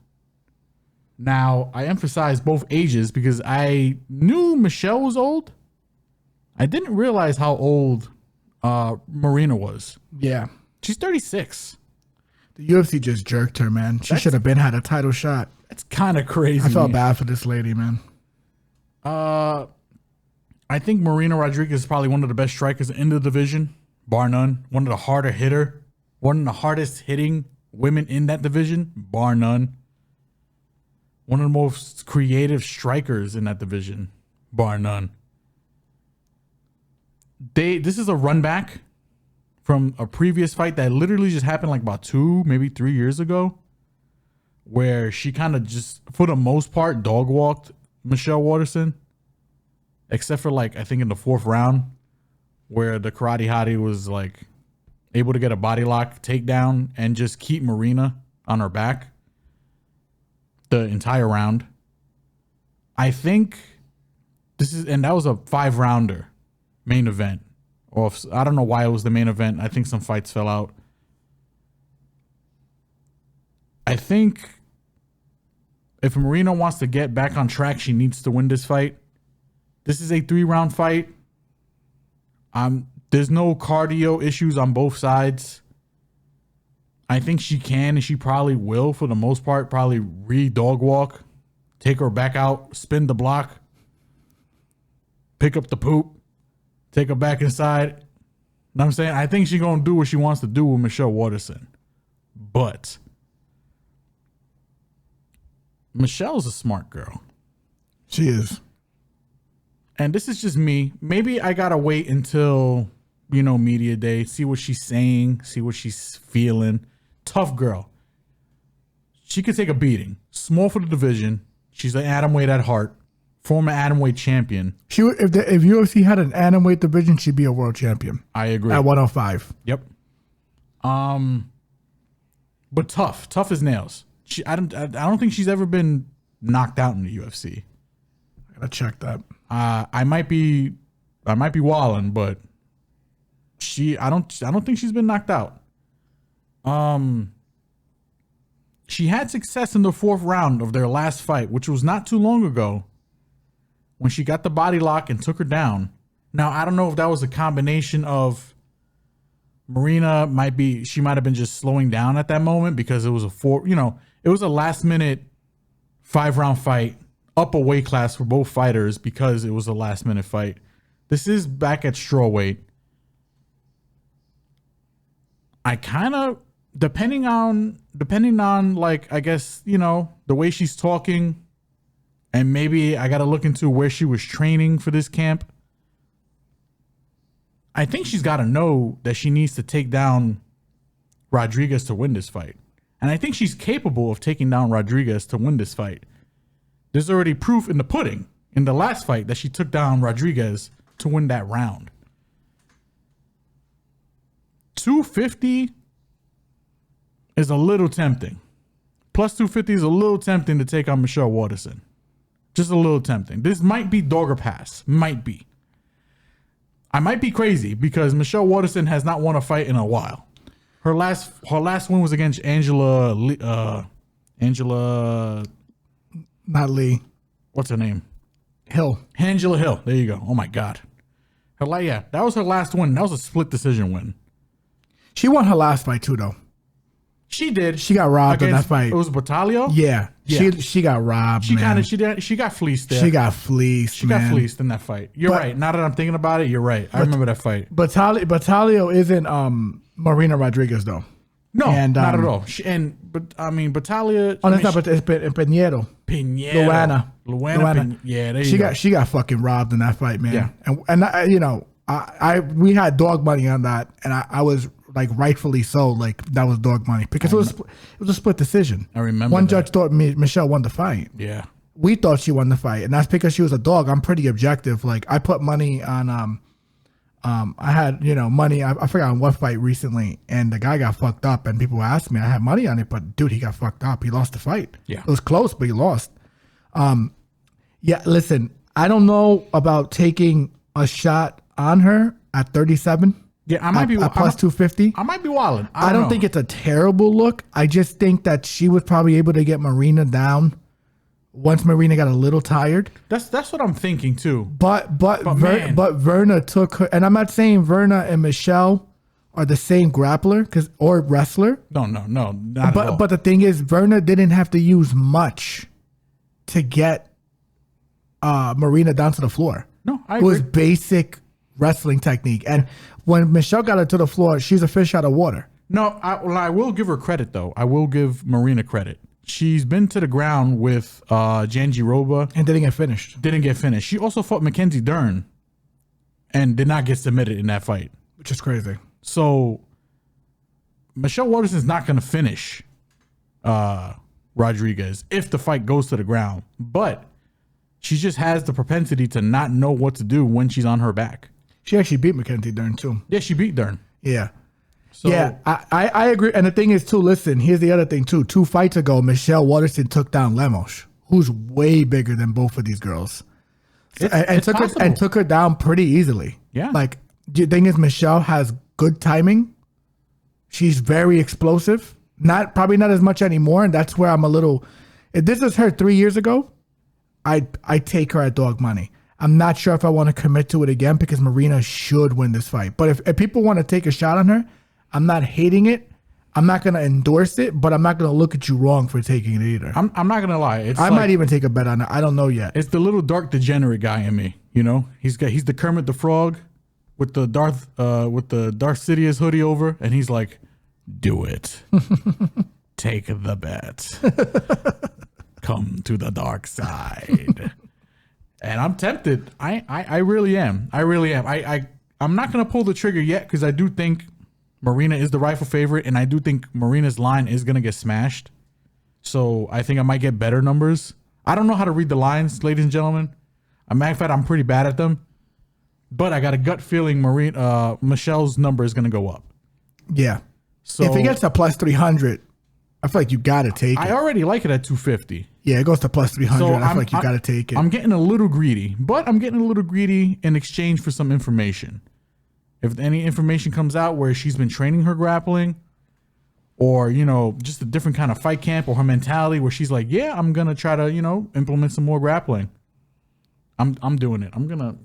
Now, I emphasize both ages because I knew Michelle was old. I didn't realize how old Marina was. Yeah. She's 36. The UFC just jerked her, man. She should have had a title shot. That's kind of crazy. I felt bad for this lady, man. I think Marina Rodriguez is probably one of the best strikers in the division, bar none. One of the harder hitter. One of the hardest hitting women in that division, bar none. One of the most creative strikers in that division, bar none. This is a run back from a previous fight that literally just happened like about 2, maybe 3 years ago, where she kind of just, for the most part, dog walked Michelle Waterson, except for like, I think in the 4th round, where the Karate Hottie was like able to get a body lock takedown and just keep Marina on her back the entire round. I think this is, and that was a 5-rounder main event. Or I don't know why it was the main event. I think some fights fell out. I think if Marina wants to get back on track, she needs to win this fight. This is a 3-round fight. There's no cardio issues on both sides. I think she can, and she probably will, for the most part, probably re-dog walk, take her back out, spin the block, pick up the poop, take her back inside. You know what I'm saying? I think she's going to do what she wants to do with Michelle Waterson. But Michelle's a smart girl. She is. And this is just me. Maybe I got to wait until, media day, see what she's saying, see what she's feeling. Tough girl. She could take a beating. Small for the division. She's an atomweight at heart. Former atomweight champion. If UFC had an atomweight division, she'd be a world champion. I agree. At 105. Yep. But tough as nails. I don't think she's ever been knocked out in the UFC. I gotta check that. I might be wilding, but I don't think she's been knocked out. She had success in the 4th round of their last fight, which was not too long ago, when she got the body lock and took her down. Now, I don't know if that was a combination of Marina might have been just slowing down at that moment because it was it was a last minute 5-round fight, up a weight class for both fighters because it was a last minute fight. This is back at strawweight. I kind of, depending on like, I guess, the way she's talking, and maybe I got to look into where she was training for this camp. I think she's got to know that she needs to take down Rodriguez to win this fight. And I think she's capable of taking down Rodriguez to win this fight. There's already proof in the pudding in the last fight that she took down Rodriguez to win that round. 250 is a little tempting. Plus 250 is a little tempting to take on Michelle Waterson. Just a little tempting. This might be dog or pass. Might be. I might be crazy because Michelle Waterson has not won a fight in a while. Her last win was against Angela. Not Lee. What's her name? Hill. Angela Hill. There you go. Oh my God. That was her last win. That was a split decision win. She won her last fight too, though. She did. She got robbed in that fight. It was Batalio? Yeah. She got robbed. She got fleeced there. She got fleeced. She got fleeced in that fight. You're right. Now that I'm thinking about it, you're right. I remember that fight. Batalio isn't Marina Rodriguez though. No, not at all. Batalio. Oh, that's not. But it's Pinheiro. Luana. Yeah, there you go. She got fucking robbed in that fight, man. Yeah. And we had dog money on that, and I was like rightfully so. Like that was dog money because it was a split decision. I remember. One judge thought Michelle won the fight. Yeah. We thought she won the fight, and that's because she was a dog. I'm pretty objective. Like I put money on I had, money. I forgot on what fight recently, and the guy got fucked up, and people asked me. I had money on it, but dude, he got fucked up. He lost the fight. Yeah, it was close, but he lost. Yeah. Listen, I don't know about taking a shot on her at 37. Yeah, I might be at plus 250. I might be wilding. I don't think it's a terrible look. I just think that she was probably able to get Marina down once Marina got a little tired. That's what I'm thinking too. But Verna took her, and I'm not saying Verna and Michelle are the same grappler or wrestler. No, not at all. But the thing is, Verna didn't have to use much to get Marina down to the floor. No, I agree. agree. It was basic wrestling technique, and when Michelle got her to the floor, she's a fish out of water. No, I will give her credit though. I will give Marina credit. She's been to the ground with Jandiroba. And didn't get finished. She also fought Mackenzie Dern and did not get submitted in that fight. Which is crazy. So Michelle Waterson's not going to finish Rodriguez if the fight goes to the ground. But she just has the propensity to not know what to do when she's on her back. She actually beat Mackenzie Dern too. Yeah, she beat Dern. Yeah. So, yeah, I agree. And the thing is, too, listen, here's the other thing, too. 2 fights ago, Michelle Waterson took down Lemos, who's way bigger than both of these girls. And took her down pretty easily. Yeah. Like, the thing is, Michelle has good timing. She's very explosive. Probably not as much anymore. And that's where I'm a little... If this is her 3 years ago, I'd take her at dog money. I'm not sure if I want to commit to it again because Marina should win this fight. But if people want to take a shot on her, I'm not hating it. I'm not going to endorse it, but I'm not going to look at you wrong for taking it either. I'm not going to lie. I might even take a bet on it. I don't know yet. It's the little dark degenerate guy in me. He's the Kermit the Frog with the Darth Sidious hoodie over, and he's like, "Do it, take the bet, come to the dark side." And I'm tempted. I really am. I'm not going to pull the trigger yet because I do think Marina is the rightful favorite, and I do think Marina's line is going to get smashed. So I think I might get better numbers. I don't know how to read the lines, ladies and gentlemen. As a matter of fact, I'm pretty bad at them. But I got a gut feeling Michelle's number is going to go up. Yeah. So if it gets to plus 300, I feel like you got to take it. I already like it at 250. Yeah, it goes to plus 300. So I feel like you got to take it. I'm getting a little greedy, but I'm getting a little greedy in exchange for some information. If any information comes out where she's been training her grappling or, just a different kind of fight camp or her mentality where she's like, yeah, I'm going to try to, implement some more grappling. I'm doing it. I'm going to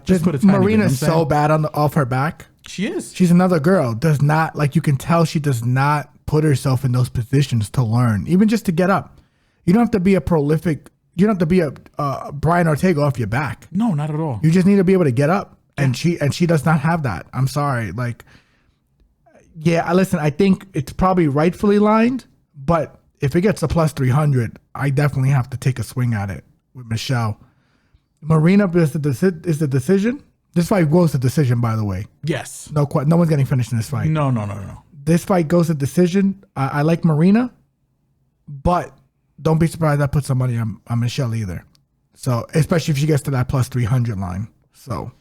just put a tiny Marina's so bad off her back. She is. She's another girl. Does not, you can tell she does not put herself in those positions to learn, even just to get up. You don't have to be a prolific, you don't have to be a Brian Ortega off your back. No, not at all. You just need to be able to get up. And she does not have that. I'm sorry. Listen, I think it's probably rightfully lined, but if it gets a plus 300, I definitely have to take a swing at it with Michelle. Marina is the decision. This fight goes to decision, by the way. Yes. No one's getting finished in this fight. No. This fight goes to decision. I like Marina, but don't be surprised I put some money on Michelle either. So, especially if she gets to that plus 300 line. So...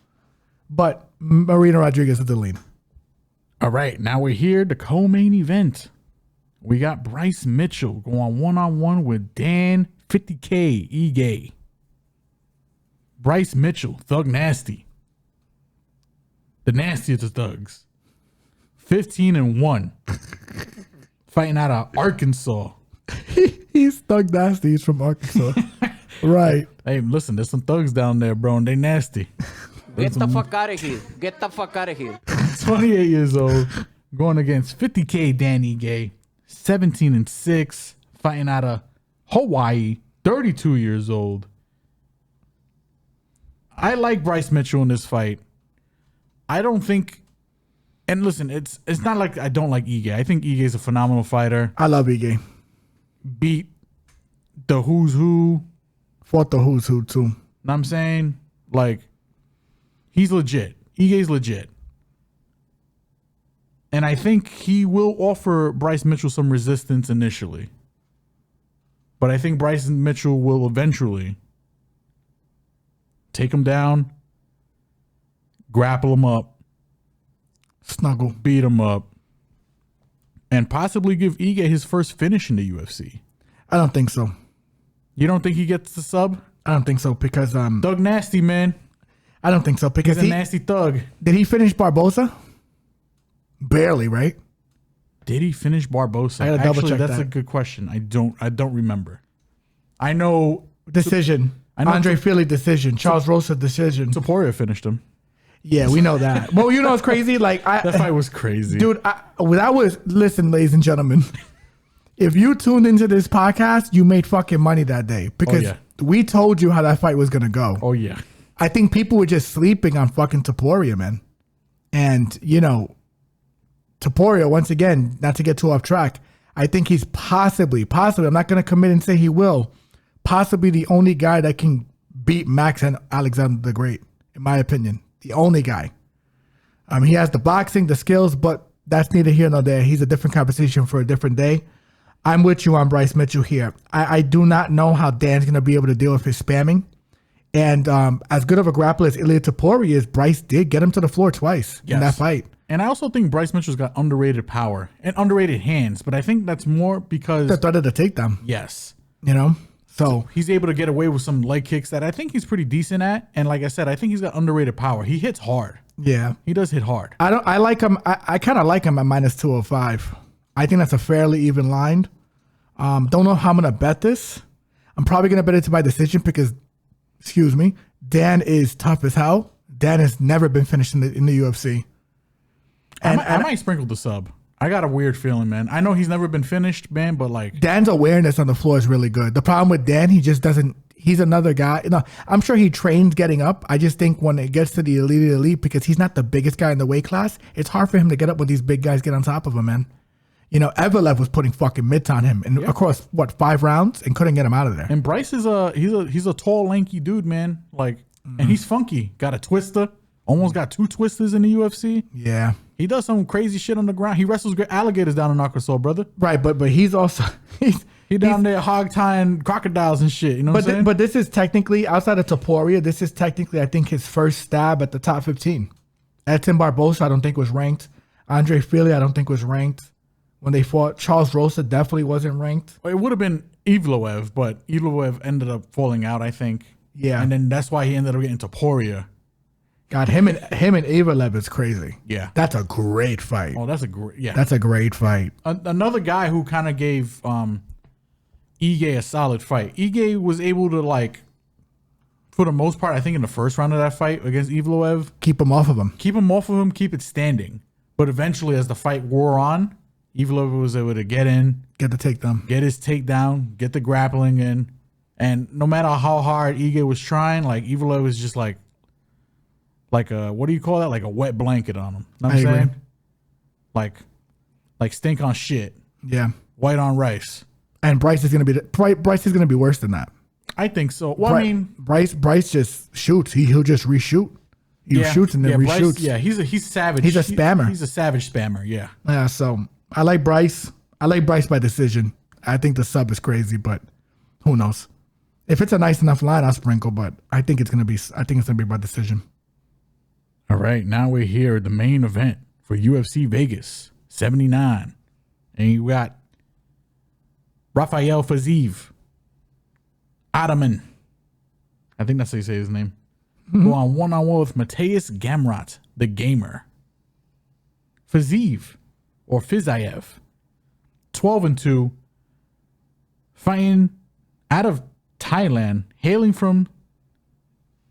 But Marina Rodriguez is the lead. All right, now we're here, the co-main event. We got Bryce Mitchell going one-on-one with Dan 50K Ige. Bryce Mitchell, Thug Nasty. the nastiest of thugs. 15-1. Fighting out of Arkansas. He's thug nasty. He's from Arkansas. Right. Hey, listen, there's some thugs down there, bro, and they nasty. Get the fuck out of here. Get the fuck out of here. 28 years old, going against 50K Dan Ige, 17-6, fighting out of Hawaii, 32 years old. I like Bryce Mitchell in this fight. I don't think, and listen, it's not like I don't like Ige. I think Ige is a phenomenal fighter. I love Ige. Beat the who's who. Fought the who's who too. Know what I'm saying? Like, he's legit. Ige's legit. And I think he will offer Bryce Mitchell some resistance initially. But I think Bryce Mitchell will eventually take him down, grapple him up, Snuggle. beat him up, and possibly give Ige his first finish in the UFC. I don't think so. You don't think he gets the sub? I don't think so because Thug nasty, man. I don't think so because He's a nasty thug. did he finish Barbosa? Barely, right? Did he finish Barbosa? I gotta double check that's that. a good question. I don't remember. I know Decision. I know Andre Fili decision. Charles Rosa decision. Topuria finished him. Yeah, we know that. Well, you know what's crazy? Like That fight was crazy. dude, listen, ladies and gentlemen. If you tuned into this podcast, you made fucking money that day because yeah. we told you how that fight was gonna go. Oh, yeah. I think people were just sleeping on fucking Topuria, man. And, you know, Topuria, once again, not to get too off track, I think he's possibly, I'm not going to commit and say he will, possibly the only guy that can beat Max and Alexander the Great, in my opinion. The only guy. He has the boxing, the skills, but that's neither here nor there. He's a different conversation for a different day. I'm with you on Bryce Mitchell here. I do not know how Dan's going to be able to deal with his spamming. And as good of a grappler as Ilia Topuria is, Bryce did get him to the floor twice in that fight. And I also think Bryce Mitchell's got underrated power and underrated hands, but I think that's more because The threat of the takedown, yes, you know? So he's able to get away with some leg kicks that I think he's pretty decent at. And like I said, I think he's got underrated power. He hits hard. yeah. He does hit hard. I like him. I kind of like him at minus 205. I think that's a fairly even line. Don't know how I'm going to bet this. I'm probably going to bet it to my decision because, excuse me, Dan is tough as hell. Dan has never been finished in the UFC. And I might sprinkle the sub. I got a weird feeling, man. I know he's never been finished, man, but like Dan's awareness on the floor is really good. The problem with Dan, he just doesn't. He's another guy. You know, I'm sure he trains getting up. I just think when it gets to the elite, because he's not the biggest guy in the weight class, it's hard for him to get up when these big guys get on top of him, man. You know, Evelev was putting fucking mitts on him and across 5 rounds and couldn't get him out of there. And Bryce is he's a tall, lanky dude, man. Like, and he's funky. Got a twister. Almost got 2 twisters in the UFC. Yeah. He does some crazy shit on the ground. He wrestles alligators down in Arkansas, brother. Right, but he's also He down there hog tying crocodiles and shit. You know what I'm saying? But this is technically, outside of Topuria, this is technically, I think, his first stab at the top 15. Edson Barbosa, I don't think was ranked. Andre Fili, I don't think was ranked. When they fought, Charles Rosa definitely wasn't ranked. It would have been Evloev, but Evloev ended up falling out, I think. Yeah. And then that's why he ended up getting Topuria. God, him and Evelev is crazy. Yeah. That's a great fight. Oh, that's a great, yeah. That's a great fight. Another guy who kind of gave Ige a solid fight. Ige was able to, like, for the most part, I think in the first round of that fight against Evloev, Keep him off of him. keep him off of him, keep it standing. But eventually, as the fight wore on, Evloev was able to get in, Get the takedown. get his takedown, get the grappling in. And no matter how hard Ige was trying, like, Evloev was just like a, what do you call that? Like a wet blanket on him. Know what I'm I agree. saying? Like stink on shit, Yeah. white on rice. And Bryce is gonna be worse than that. I think so. Well, I mean, Bryce just shoots. He'll just reshoot. He shoots and then Bryce, reshoots. yeah, he's savage. He's a spammer. He's a savage spammer. Yeah. Yeah, so I like Bryce. I like Bryce by decision. I think the sub is crazy, but who knows? If it's a nice enough line, I'll sprinkle. But I think it's gonna be by decision. All right, now we're here at the main event for UFC Vegas 79, and you got Rafael Fiziev, Ottoman. I think that's how you say his name. go on one-on-one with Mateusz Gamrot, the gamer. Fiziev, 12-2, fighting out of Thailand, hailing from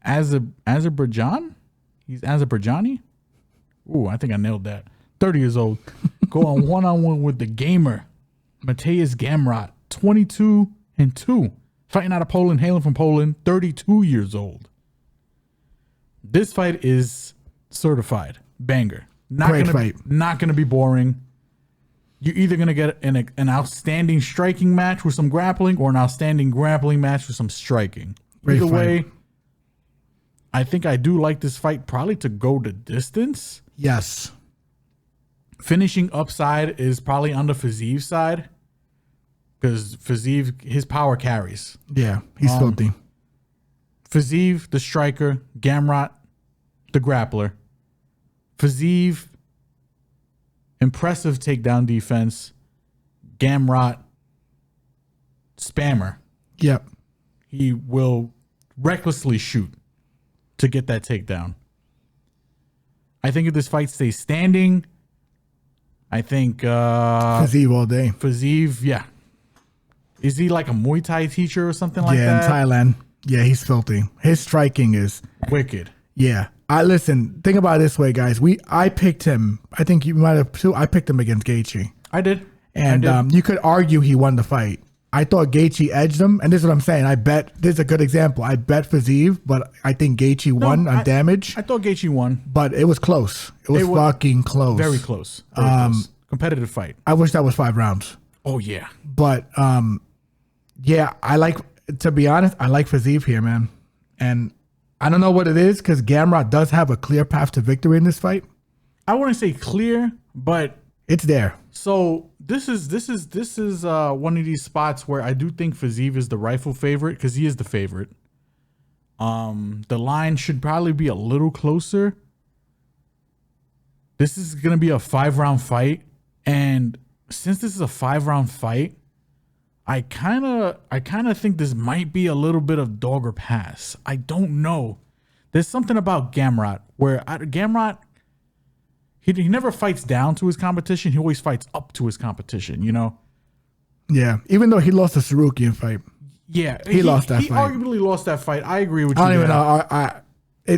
Azerbaijan. He's Azerbaijani. Ooh, I think I nailed that. 30 years old. Go on one-on-one with the gamer, Mateusz Gamrot, 22-2, fighting out of Poland, hailing from Poland, 32 years old. This fight is certified banger. Great fight. Not gonna be boring. You're either gonna get an outstanding striking match with some grappling, or an outstanding grappling match with some striking. Great Either fight. way, I think I do like this fight probably to go the distance. Yes. Finishing upside is probably on the Fiziev's side, because Fiziev, his power carries. Yeah, he's filthy. Fiziev, the striker, Gamrot, the grappler. Fiziev, impressive takedown defense. Gamrot, spammer. Yep. He will recklessly shoot to get that takedown. I think if this fight stays standing, I think Fiziev all day. Fiziev, yeah. Is he like a Muay Thai teacher or something like Yeah, that? in Thailand. Yeah, he's filthy. His striking is Wicked. yeah. Think about it this way, guys. I picked him. I think you might have too. I picked him against Gaethje. I did. And you could argue he won the fight. I thought Gaethje edged him, and this is what I'm saying. I bet this is a good example. I bet Fiziev, but I think Gaethje won on damage. I thought Gaethje won. But it was close. It was fucking close. Very close. Very close. Competitive fight. I wish that was 5 rounds. Oh yeah. But yeah, to be honest, I like Fiziev here, man. And I don't know what it is, because Gamrot does have a clear path to victory in this fight. I wouldn't say clear, but It's there. so this is one of these spots where I do think Fiziev is the rightful favorite, because he is the favorite. The line should probably be a little closer. This is gonna be a 5-round fight, and since this is a 5-round fight, I kind of think this might be a little bit of dog or pass. I don't know. There's something about Gamrot where Gamrot, he never fights down to his competition. He always fights up to his competition, you know? Yeah. Even though he lost the Sarukian fight. Yeah. He lost that He fight. arguably lost that fight. I agree with you. I don't even there.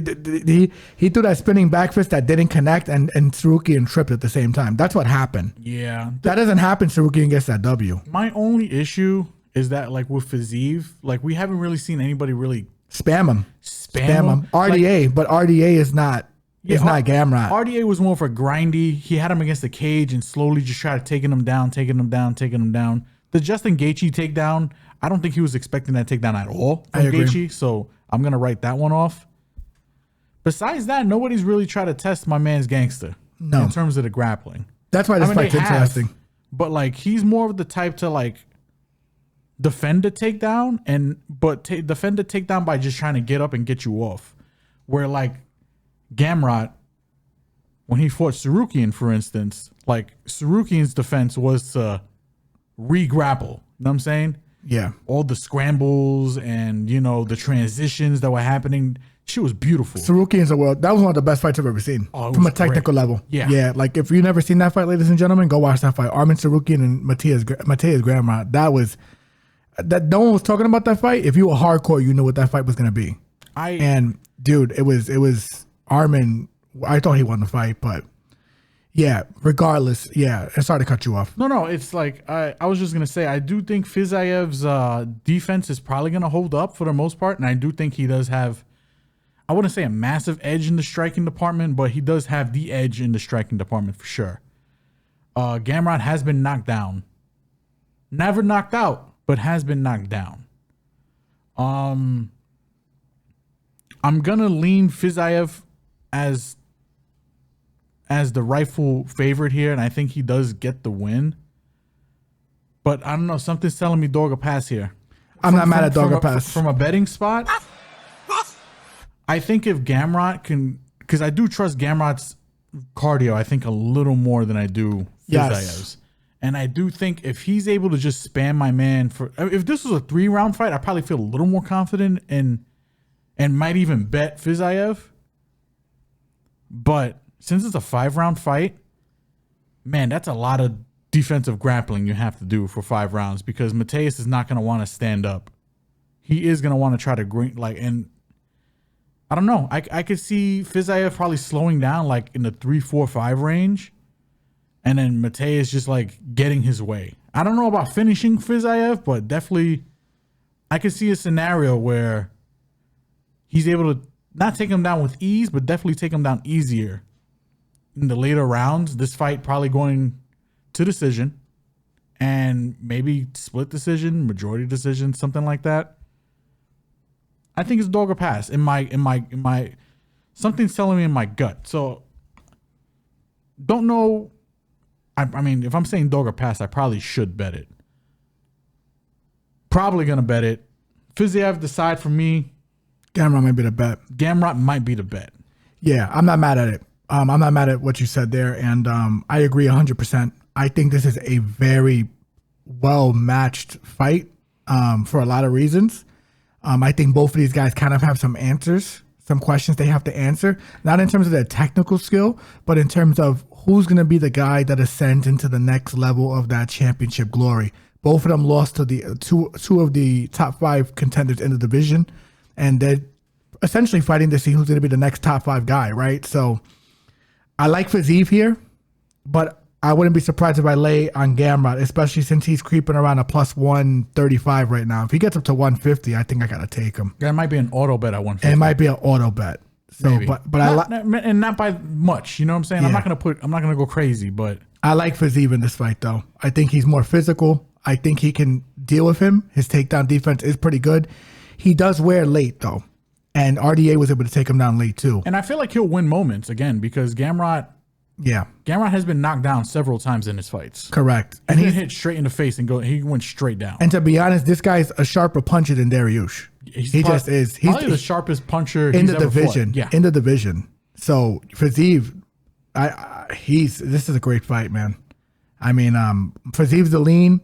know. He threw that spinning back fist that didn't connect, and Sarukian tripped at the same time. That's what happened. Yeah. That doesn't happen. Sarukian gets that W. My only issue is that, like, with Fiziev, like, we haven't really seen anybody really Spam him. spam him. RDA, but RDA is not. It's not Gamrot. RDA was more for grindy. He had him against the cage and slowly just tried taking him down. The Justin Gaethje takedown, I don't think he was expecting that takedown at all from I agree. Gaethje, so I'm gonna write that one off. Besides that, nobody's really tried to test my man's gangster in terms of the grappling. That's why this fight's they have, interesting. but like he's more of the type to like defend the takedown defend the takedown by just trying to get up and get you off. Where like Gamrot, when he fought Sarukian, for instance, like Sarukian's defense was to re-grapple. You know what I'm saying? Yeah. All the scrambles and, you know, the transitions that were happening. She was beautiful. Sarukian's a world. That was one of the best fights I've ever seen from a technical level. Yeah. Yeah. Like if you've never seen that fight, ladies and gentlemen, go watch that fight. Armin Sarukian and Mateusz Gamrot. That no one was talking about that fight. If you were hardcore, you knew what that fight was going to be. And dude, it was Armin. I thought he won the fight, but yeah, regardless. Yeah. I'm sorry to cut you off. No, it's like, I was just going to say, I do think Fiziev's defense is probably going to hold up for the most part. And I do think he does have, I wouldn't say a massive edge in the striking department, but he does have the edge in the striking department for sure. Gamrot has been knocked down. Never knocked out, but has been knocked down. I'm going to lean Fiziev as the rightful favorite here, and I think he does get the win. But I don't know, something's telling me dog or pass here. I'm not mad at dog or pass. From a betting spot, I think if Gamrot can, because I do trust Gamrot's cardio, I think a little more than I do Fiziev's. And I do think if he's able to just spam my man if this was a 3-round fight, I probably feel a little more confident in and might even bet Fiziev. But since it's a 5-round fight, man, that's a lot of defensive grappling you have to do for 5 rounds because Mateusz is not going to want to stand up. He is going to want to try to and I don't know. I could see Fiziev probably slowing down like in the 3, 4, 5 range, and then Mateusz just like getting his way. I don't know about finishing Fiziev, but definitely I could see a scenario where he's able to not take him down with ease, but definitely take him down easier in the later rounds. This fight probably going to decision and maybe split decision, majority decision, something like that. I think it's dog or pass in my something's telling me in my gut. So don't know. I mean, if I'm saying dog or pass, I probably should bet it. Probably gonna bet it. Fiziev, decide for me. Gamrot might be the bet. Gamrot might be the bet. Yeah, I'm not mad at it. I'm not mad at what you said there, and I agree 100%. I think this is a very well-matched fight for a lot of reasons. I think both of these guys kind of have some answers, some questions they have to answer, not in terms of their technical skill, but in terms of who's going to be the guy that ascends into the next level of that championship glory. Both of them lost to the two of the top 5 contenders in the division, and they're essentially fighting to see who's going to be the next top 5 guy, right? So I like Fiziev here, but I wouldn't be surprised if I lay on Gamrot, especially since he's creeping around a plus 135 right now. If he gets up to 150, I think I got to take him. That might be an auto bet at 150. And it might be an auto bet. So, maybe. but and not by much. You know what I'm saying? Yeah. I'm not gonna go crazy, but I like Fiziev in this fight though. I think he's more physical. I think he can deal with him. His takedown defense is pretty good. He does wear late though, and RDA was able to take him down late too. And I feel like he'll win moments again because Gamrot has been knocked down several times in his fights. Correct. And he hit straight in the face and he went straight down. And to be honest, this guy's a sharper puncher than Dariush. He just is. He's probably the sharpest puncher in he's the division. Fought. Yeah, in the division. So Fiziev, this is a great fight, man. I mean, Fiziev's the lean.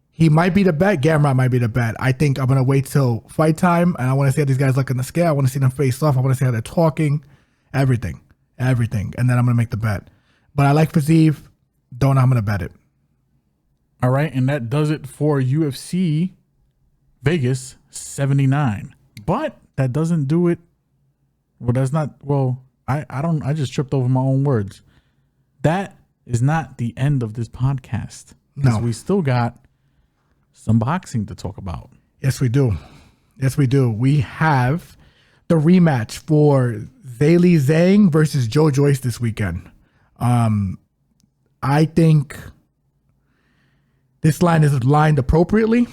He might be the bet. Gamrot might be the bet. I think I'm gonna wait till fight time, and I want to see how these guys look in the scale. I want to see them face off. I want to see how they're talking, everything, and then I'm gonna make the bet. But I like Fiziev. Don't know I'm gonna bet it. All right, and that does it for UFC Vegas 79. But that doesn't do it. Well, that's not. Well, I just tripped over my own words. That is not the end of this podcast. No, we still got some boxing to talk about. Yes, we do. Yes, we do. We have the rematch for Zhilei Zhang versus Jourdain this weekend. I think this line is lined appropriately.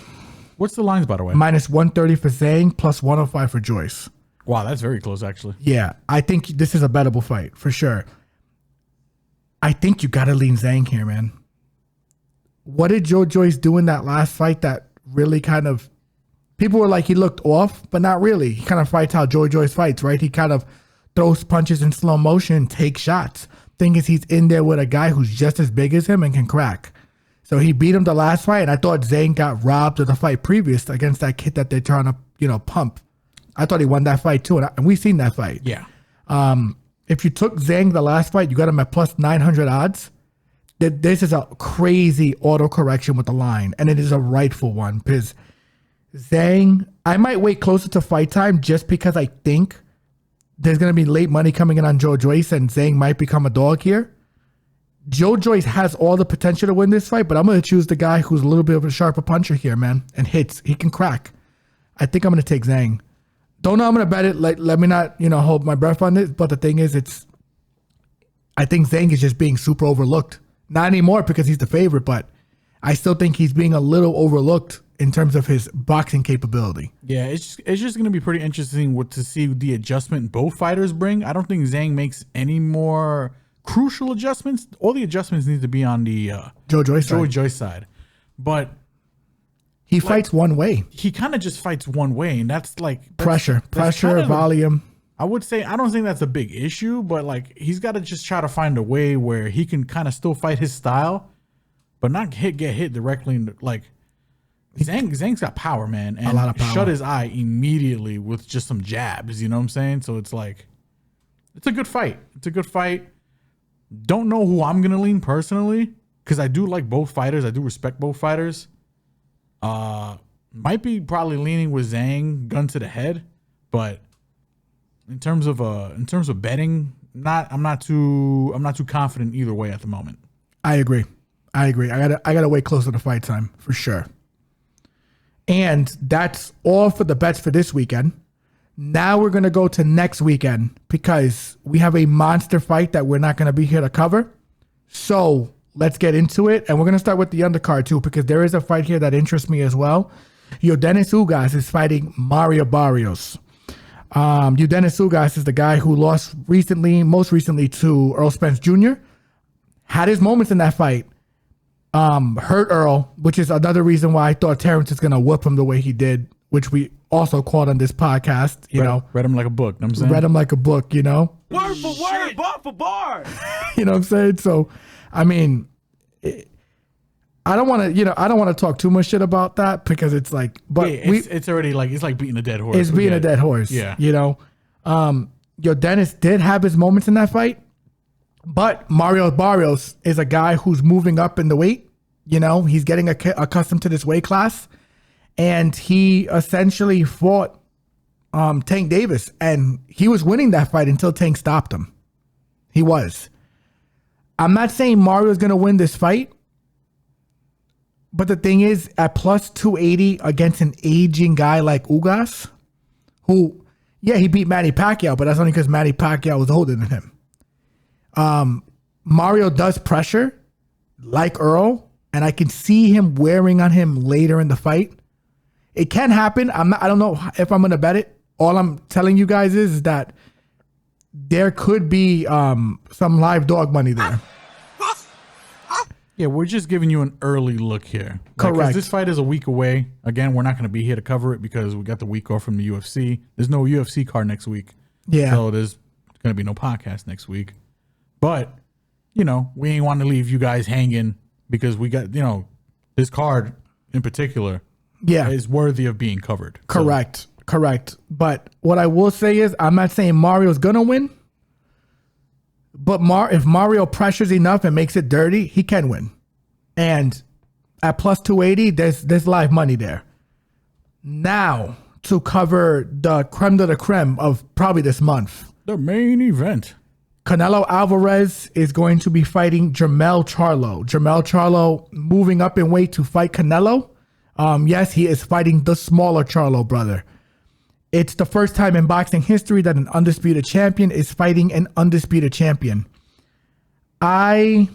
What's the lines, by the way? Minus 130 for Zhang, plus 105 for Joyce. Wow, that's very close, actually. Yeah, I think this is a bettable fight, for sure. I think you got to lean Zhang here, man. What did Jourdain do in that last fight that really kind of... People were like, he looked off, but not really. He kind of fights how Jourdain fights, right? He kind of throws punches in slow motion, takes shots. Thing is, he's in there with a guy who's just as big as him and can crack. So he beat him the last fight, and I thought Zhang got robbed of the fight previous against that kid that they're trying to, pump. I thought he won that fight too, and we've seen that fight. Yeah. If you took Zhang the last fight, you got him at plus 900 odds. This is a crazy auto correction with the line, and it is a rightful one because Zhang, I might wait closer to fight time just because I think there's going to be late money coming in on Jourdain, and Zhang might become a dog here. Jourdain has all the potential to win this fight, but I'm going to choose the guy who's a little bit of a sharper puncher here, man, and hits. He can crack. I think I'm going to take Zhang. Don't know I'm going to bet it. Let me not, hold my breath on this. But the thing is, I think Zhang is just being super overlooked. Not anymore because he's the favorite, but I still think he's being a little overlooked in terms of his boxing capability. Yeah, it's just going to be pretty interesting to see the adjustment both fighters bring. I don't think Zhang makes any more crucial adjustments. All the adjustments need to be on the Jourdain side. But he fights one way. He kind of just fights one way, and that's pressure, volume. I would say I don't think that's a big issue, but he's got to just try to find a way where he can kind of still fight his style, but not get hit directly in Zhang's got power, man, and A lot of power. shut his eye immediately with just some jabs. You know what I'm saying? So it's like, it's a good fight. It's a good fight. Don't know who I'm gonna lean personally because I do like both fighters. I do respect both fighters. Might be probably leaning with Zhang, gun to the head, but in terms of betting, I'm not too confident either way at the moment. I agree. I gotta wait close to the fight time for sure. And that's all for the bets for this weekend. Now we're gonna go to next weekend because we have a monster fight that we're not gonna be here to cover. So let's get into it, and we're gonna start with the undercard too because there is a fight here that interests me as well. Yordenis Ugas is fighting Mario Barrios. Yordenis Ugas is the guy who lost most recently to Earl Spence Jr. Had his moments in that fight. Hurt Earl, which is another reason why I thought Terrence is going to whoop him the way he did, which we also caught on this podcast, Read him like a book, you know what I'm saying? Read him like a book, Word for word, bar for bar. You know what I'm saying? So, I mean, I don't want to talk too much shit about that because it's like, but it's already like, it's like beating a dead horse. It's being a dead horse. Yeah. Dennis did have his moments in that fight, but Mario Barrios is a guy who's moving up in the weight. He's getting accustomed to this weight class, and he essentially fought Tank Davis, and he was winning that fight until Tank stopped him. He was. I'm not saying Mario's going to win this fight, but the thing is, at plus 280 against an aging guy like Ugas, who, yeah, he beat Manny Pacquiao, but that's only because Manny Pacquiao was older than him. Mario does pressure like Earl, and I can see him wearing on him later in the fight. It can happen. I don't know if I'm going to bet it. All I'm telling you guys is that there could be some live dog money there. Yeah, we're just giving you an early look here. Correct. This fight is a week away. Again, we're not going to be here to cover it because we got the week off from the UFC. There's no UFC card next week. Yeah. So there's going to be no podcast next week. But, we ain't want to leave you guys hanging because we got, this card in particular is worthy of being covered. Correct. But what I will say is I'm not saying Mario's going to win. But if Mario pressures enough and makes it dirty, he can win. And at plus 280, there's live money there. Now, to cover the creme de la creme of probably this month. The main event. Canelo Alvarez is going to be fighting Jermell Charlo. Jermell Charlo moving up in weight to fight Canelo. Yes, he is fighting the smaller Charlo brother. It's the first time in boxing history that an undisputed champion is fighting an undisputed champion. I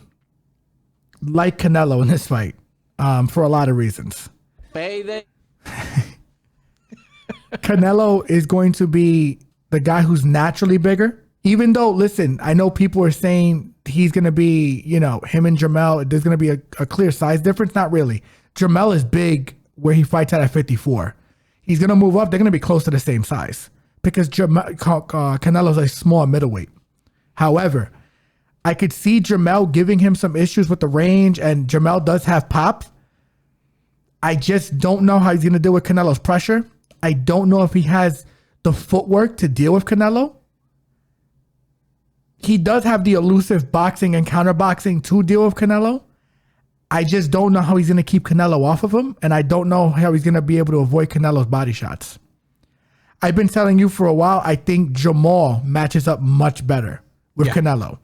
like Canelo in this fight for a lot of reasons. Canelo is going to be the guy who's naturally bigger. Even though, listen, I know people are saying he's going to be, him and Jermell, there's going to be a clear size difference. Not really. Jermell is big where he fights at 54. He's going to move up. They're going to be close to the same size because Canelo's a small middleweight. However, I could see Jermell giving him some issues with the range, and Jermell does have pop. I just don't know how he's going to deal with Canelo's pressure. I don't know if he has the footwork to deal with Canelo. He does have the elusive boxing and counterboxing to deal with Canelo. I just don't know how he's going to keep Canelo off of him, and I don't know how he's going to be able to avoid Canelo's body shots. I've been telling you for a while, I think Jamal matches up much better with Canelo.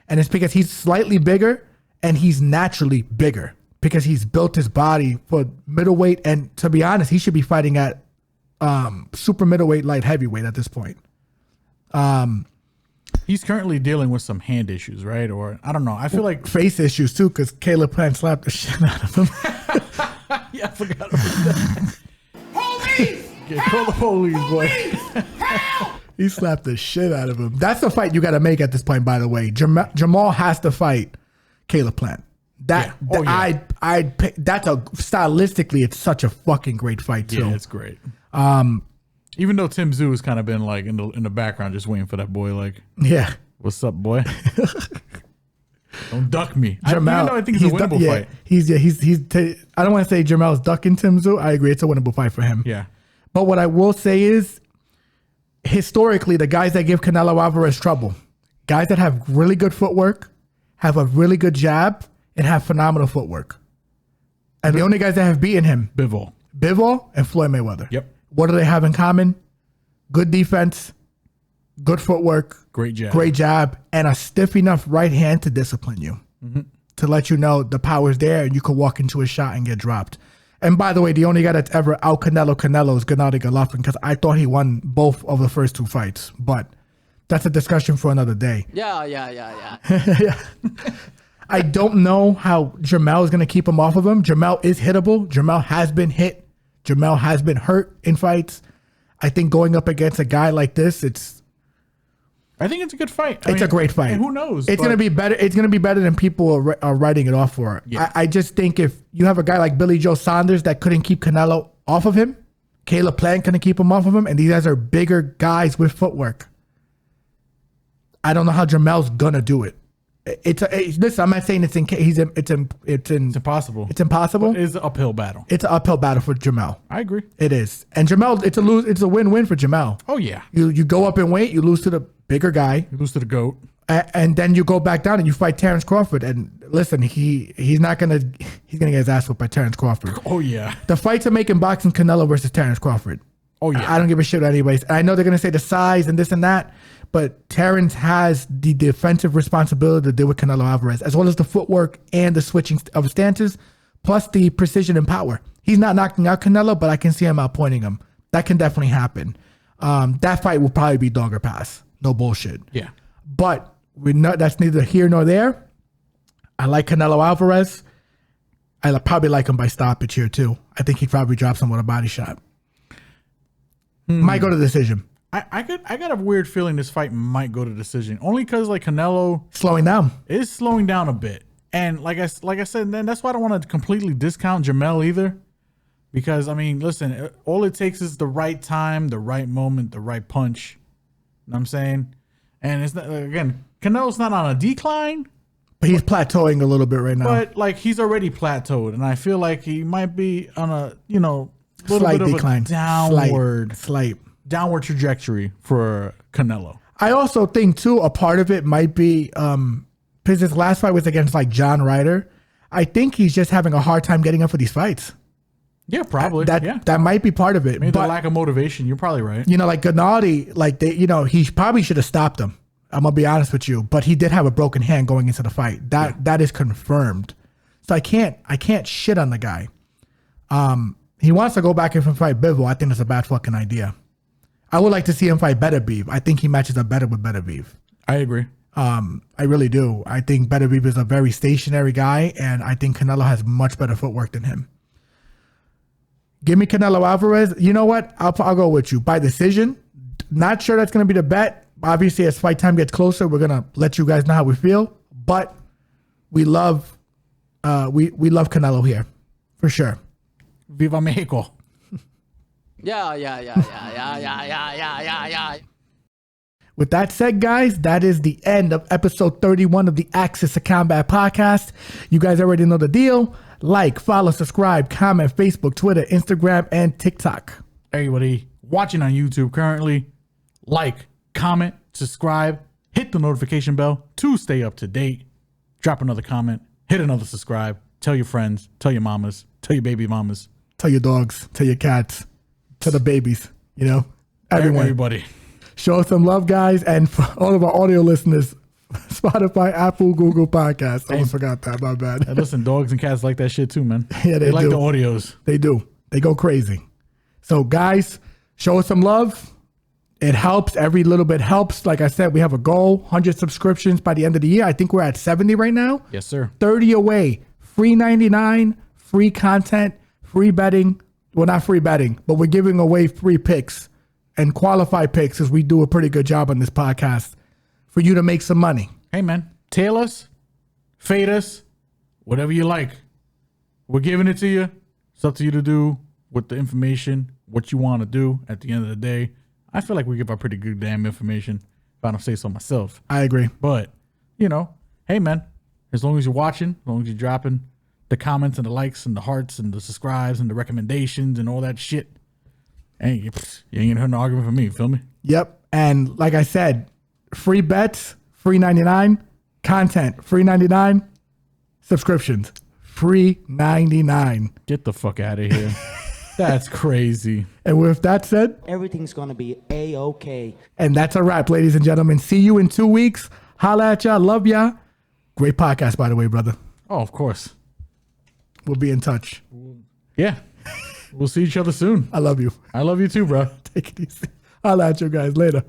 And it's because he's slightly bigger, and he's naturally bigger because he's built his body for middleweight. And to be honest, he should be fighting at super middleweight, light heavyweight at this point. He's currently dealing with some hand issues, right? Or I don't know. I feel like face issues too, because Caleb Plant slapped the shit out of him. I forgot about that. Police! Yeah, call the police, boy. He slapped the shit out of him. That's a fight you got to make at this point, by the way. Jamal has to fight Caleb Plant. I'd pick. That's stylistically, it's such a fucking great fight too. Yeah, it's great. Even though Tim Tszyu has kind of been like in the background, just waiting for that boy. Like, yeah, what's up, boy? Don't duck me. Jermell, I think it's a winnable fight. I don't want to say Jermell's ducking Tim Tszyu. I agree. It's a winnable fight for him. Yeah. But what I will say is, historically, the guys that give Canelo Alvarez trouble, guys that have really good footwork, have a really good jab, and have phenomenal footwork. And the only guys that have beaten him, Bivol and Floyd Mayweather. Yep. What do they have in common? Good defense, good footwork, great jab, and a stiff enough right hand to discipline you, to let you know the power's there and you could walk into a shot and get dropped. And by the way, the only guy that's ever out Canelo is Gennady Golovkin, because I thought he won both of the first 2 fights. But that's a discussion for another day. Yeah. I don't know how Jermell is going to keep him off of him. Jermell is hittable. Jermell has been hit. Jermell has been hurt in fights. I think going up against a guy like this, I think it's a good fight. It's a great fight. Who knows? It's going to be better. It's going to be better than people are writing it off for. Yeah. I just think if you have a guy like Billy Joe Saunders that couldn't keep Canelo off of him, Caleb Plant couldn't keep him off of him, and these guys are bigger guys with footwork. I don't know how Jermell's gonna do it. Listen, I'm not saying it's impossible. It's impossible. It's an uphill battle. It's an uphill battle for Jermell. I agree. It is, and Jermell, it's a win-win for Jermell. Oh yeah. You go up in weight, you lose to the bigger guy. You lose to the GOAT. And then you go back down and you fight Terrence Crawford. And listen, he's gonna get his ass whipped by Terrence Crawford. Oh yeah. The fights are making boxing Canelo versus Terrence Crawford. Oh yeah. I don't give a shit anyways. I know they're gonna say the size and this and that, but Terrence has the defensive responsibility to deal with Canelo Alvarez, as well as the footwork and the switching of stances, plus the precision and power. He's not knocking out Canelo, but I can see him outpointing him. That can definitely happen. That fight will probably be dog or pass. No bullshit. Yeah. But that's neither here nor there. I like Canelo Alvarez. I probably like him by stoppage here too. I think he probably drops him with a body shot. Might go to decision. I got a weird feeling this fight might go to decision, only because like Canelo slowing down a bit, and like I said, then that's why I don't want to completely discount Jermell either, because I mean, listen, all it takes is the right time, the right moment, the right punch. You know what I'm saying? And it's not, again, Canelo's not on a decline, but he's plateauing a little bit right now. But like he's already plateaued, and I feel like he might be on a little slight bit of decline, a slight downward trajectory for Canelo. I also think too a part of it might be because his last fight was against like John Ryder. I think he's just having a hard time getting up for these fights. Yeah, probably. That might be part of it. Maybe the lack of motivation. You're probably right. Like Gennady, like he probably should have stopped him. I'm gonna be honest with you, but he did have a broken hand going into the fight. That is confirmed. So I can't shit on the guy. He wants to go back and fight Bivol. I think it's a bad fucking idea. I would like to see him fight Beterbiev. I think he matches up better with Beterbiev. I agree. I really do. I think Beterbiev is a very stationary guy, and I think Canelo has much better footwork than him. Give me Canelo Alvarez. You know what? I'll go with you by decision. Not sure that's going to be the bet. Obviously, as fight time gets closer, we're going to let you guys know how we feel. But we love Canelo here for sure. Viva Mexico. Yeah. With that said, guys, that is the end of episode 31 of the Axis of Combat podcast. You guys already know the deal. Like, follow, subscribe, comment, Facebook, Twitter, Instagram, and TikTok. Everybody watching on YouTube currently, like, comment, subscribe, hit the notification bell to stay up to date. Drop another comment, hit another subscribe, tell your friends, tell your mamas, tell your baby mamas. Tell your dogs, tell your cats, tell the babies, everyone. Everybody. Show us some love, guys. And for all of our audio listeners, Spotify, Apple, Google Podcasts. I almost forgot that. My bad. Hey, listen, dogs and cats like that shit too, man. Yeah, they like the audios. They do. They go crazy. So, guys, show us some love. It helps. Every little bit helps. Like I said, we have a goal, 100 subscriptions by the end of the year. I think we're at 70 right now. Yes, sir. 30 away. Free 99, free content, free betting. Well, not free betting, but we're giving away free picks and qualified picks because we do a pretty good job on this podcast for you to make some money. Hey, man, tail us, fade us, whatever you like. We're giving it to you. It's up to you to do with the information, what you want to do at the end of the day. I feel like we give out pretty good damn information, if I don't say so myself. I agree. But, hey, man, As long as you're watching, as long as you're dropping the comments and the likes and the hearts and the subscribes and the recommendations and all that shit, you ain't gonna hurt an argument from me. You feel me? Yep. And like I said, free bets, free 99, content, free 99, subscriptions, free 99. Get the fuck out of here. That's crazy. And with that said, everything's going to be A-OK. And that's a wrap, ladies and gentlemen. See you in 2 weeks. Holla at y'all. Love y'all. Great podcast, by the way, brother. Oh, of course. We'll be in touch. Yeah. We'll see each other soon. I love you. I love you too, bro. Take it easy. Holla at you guys later.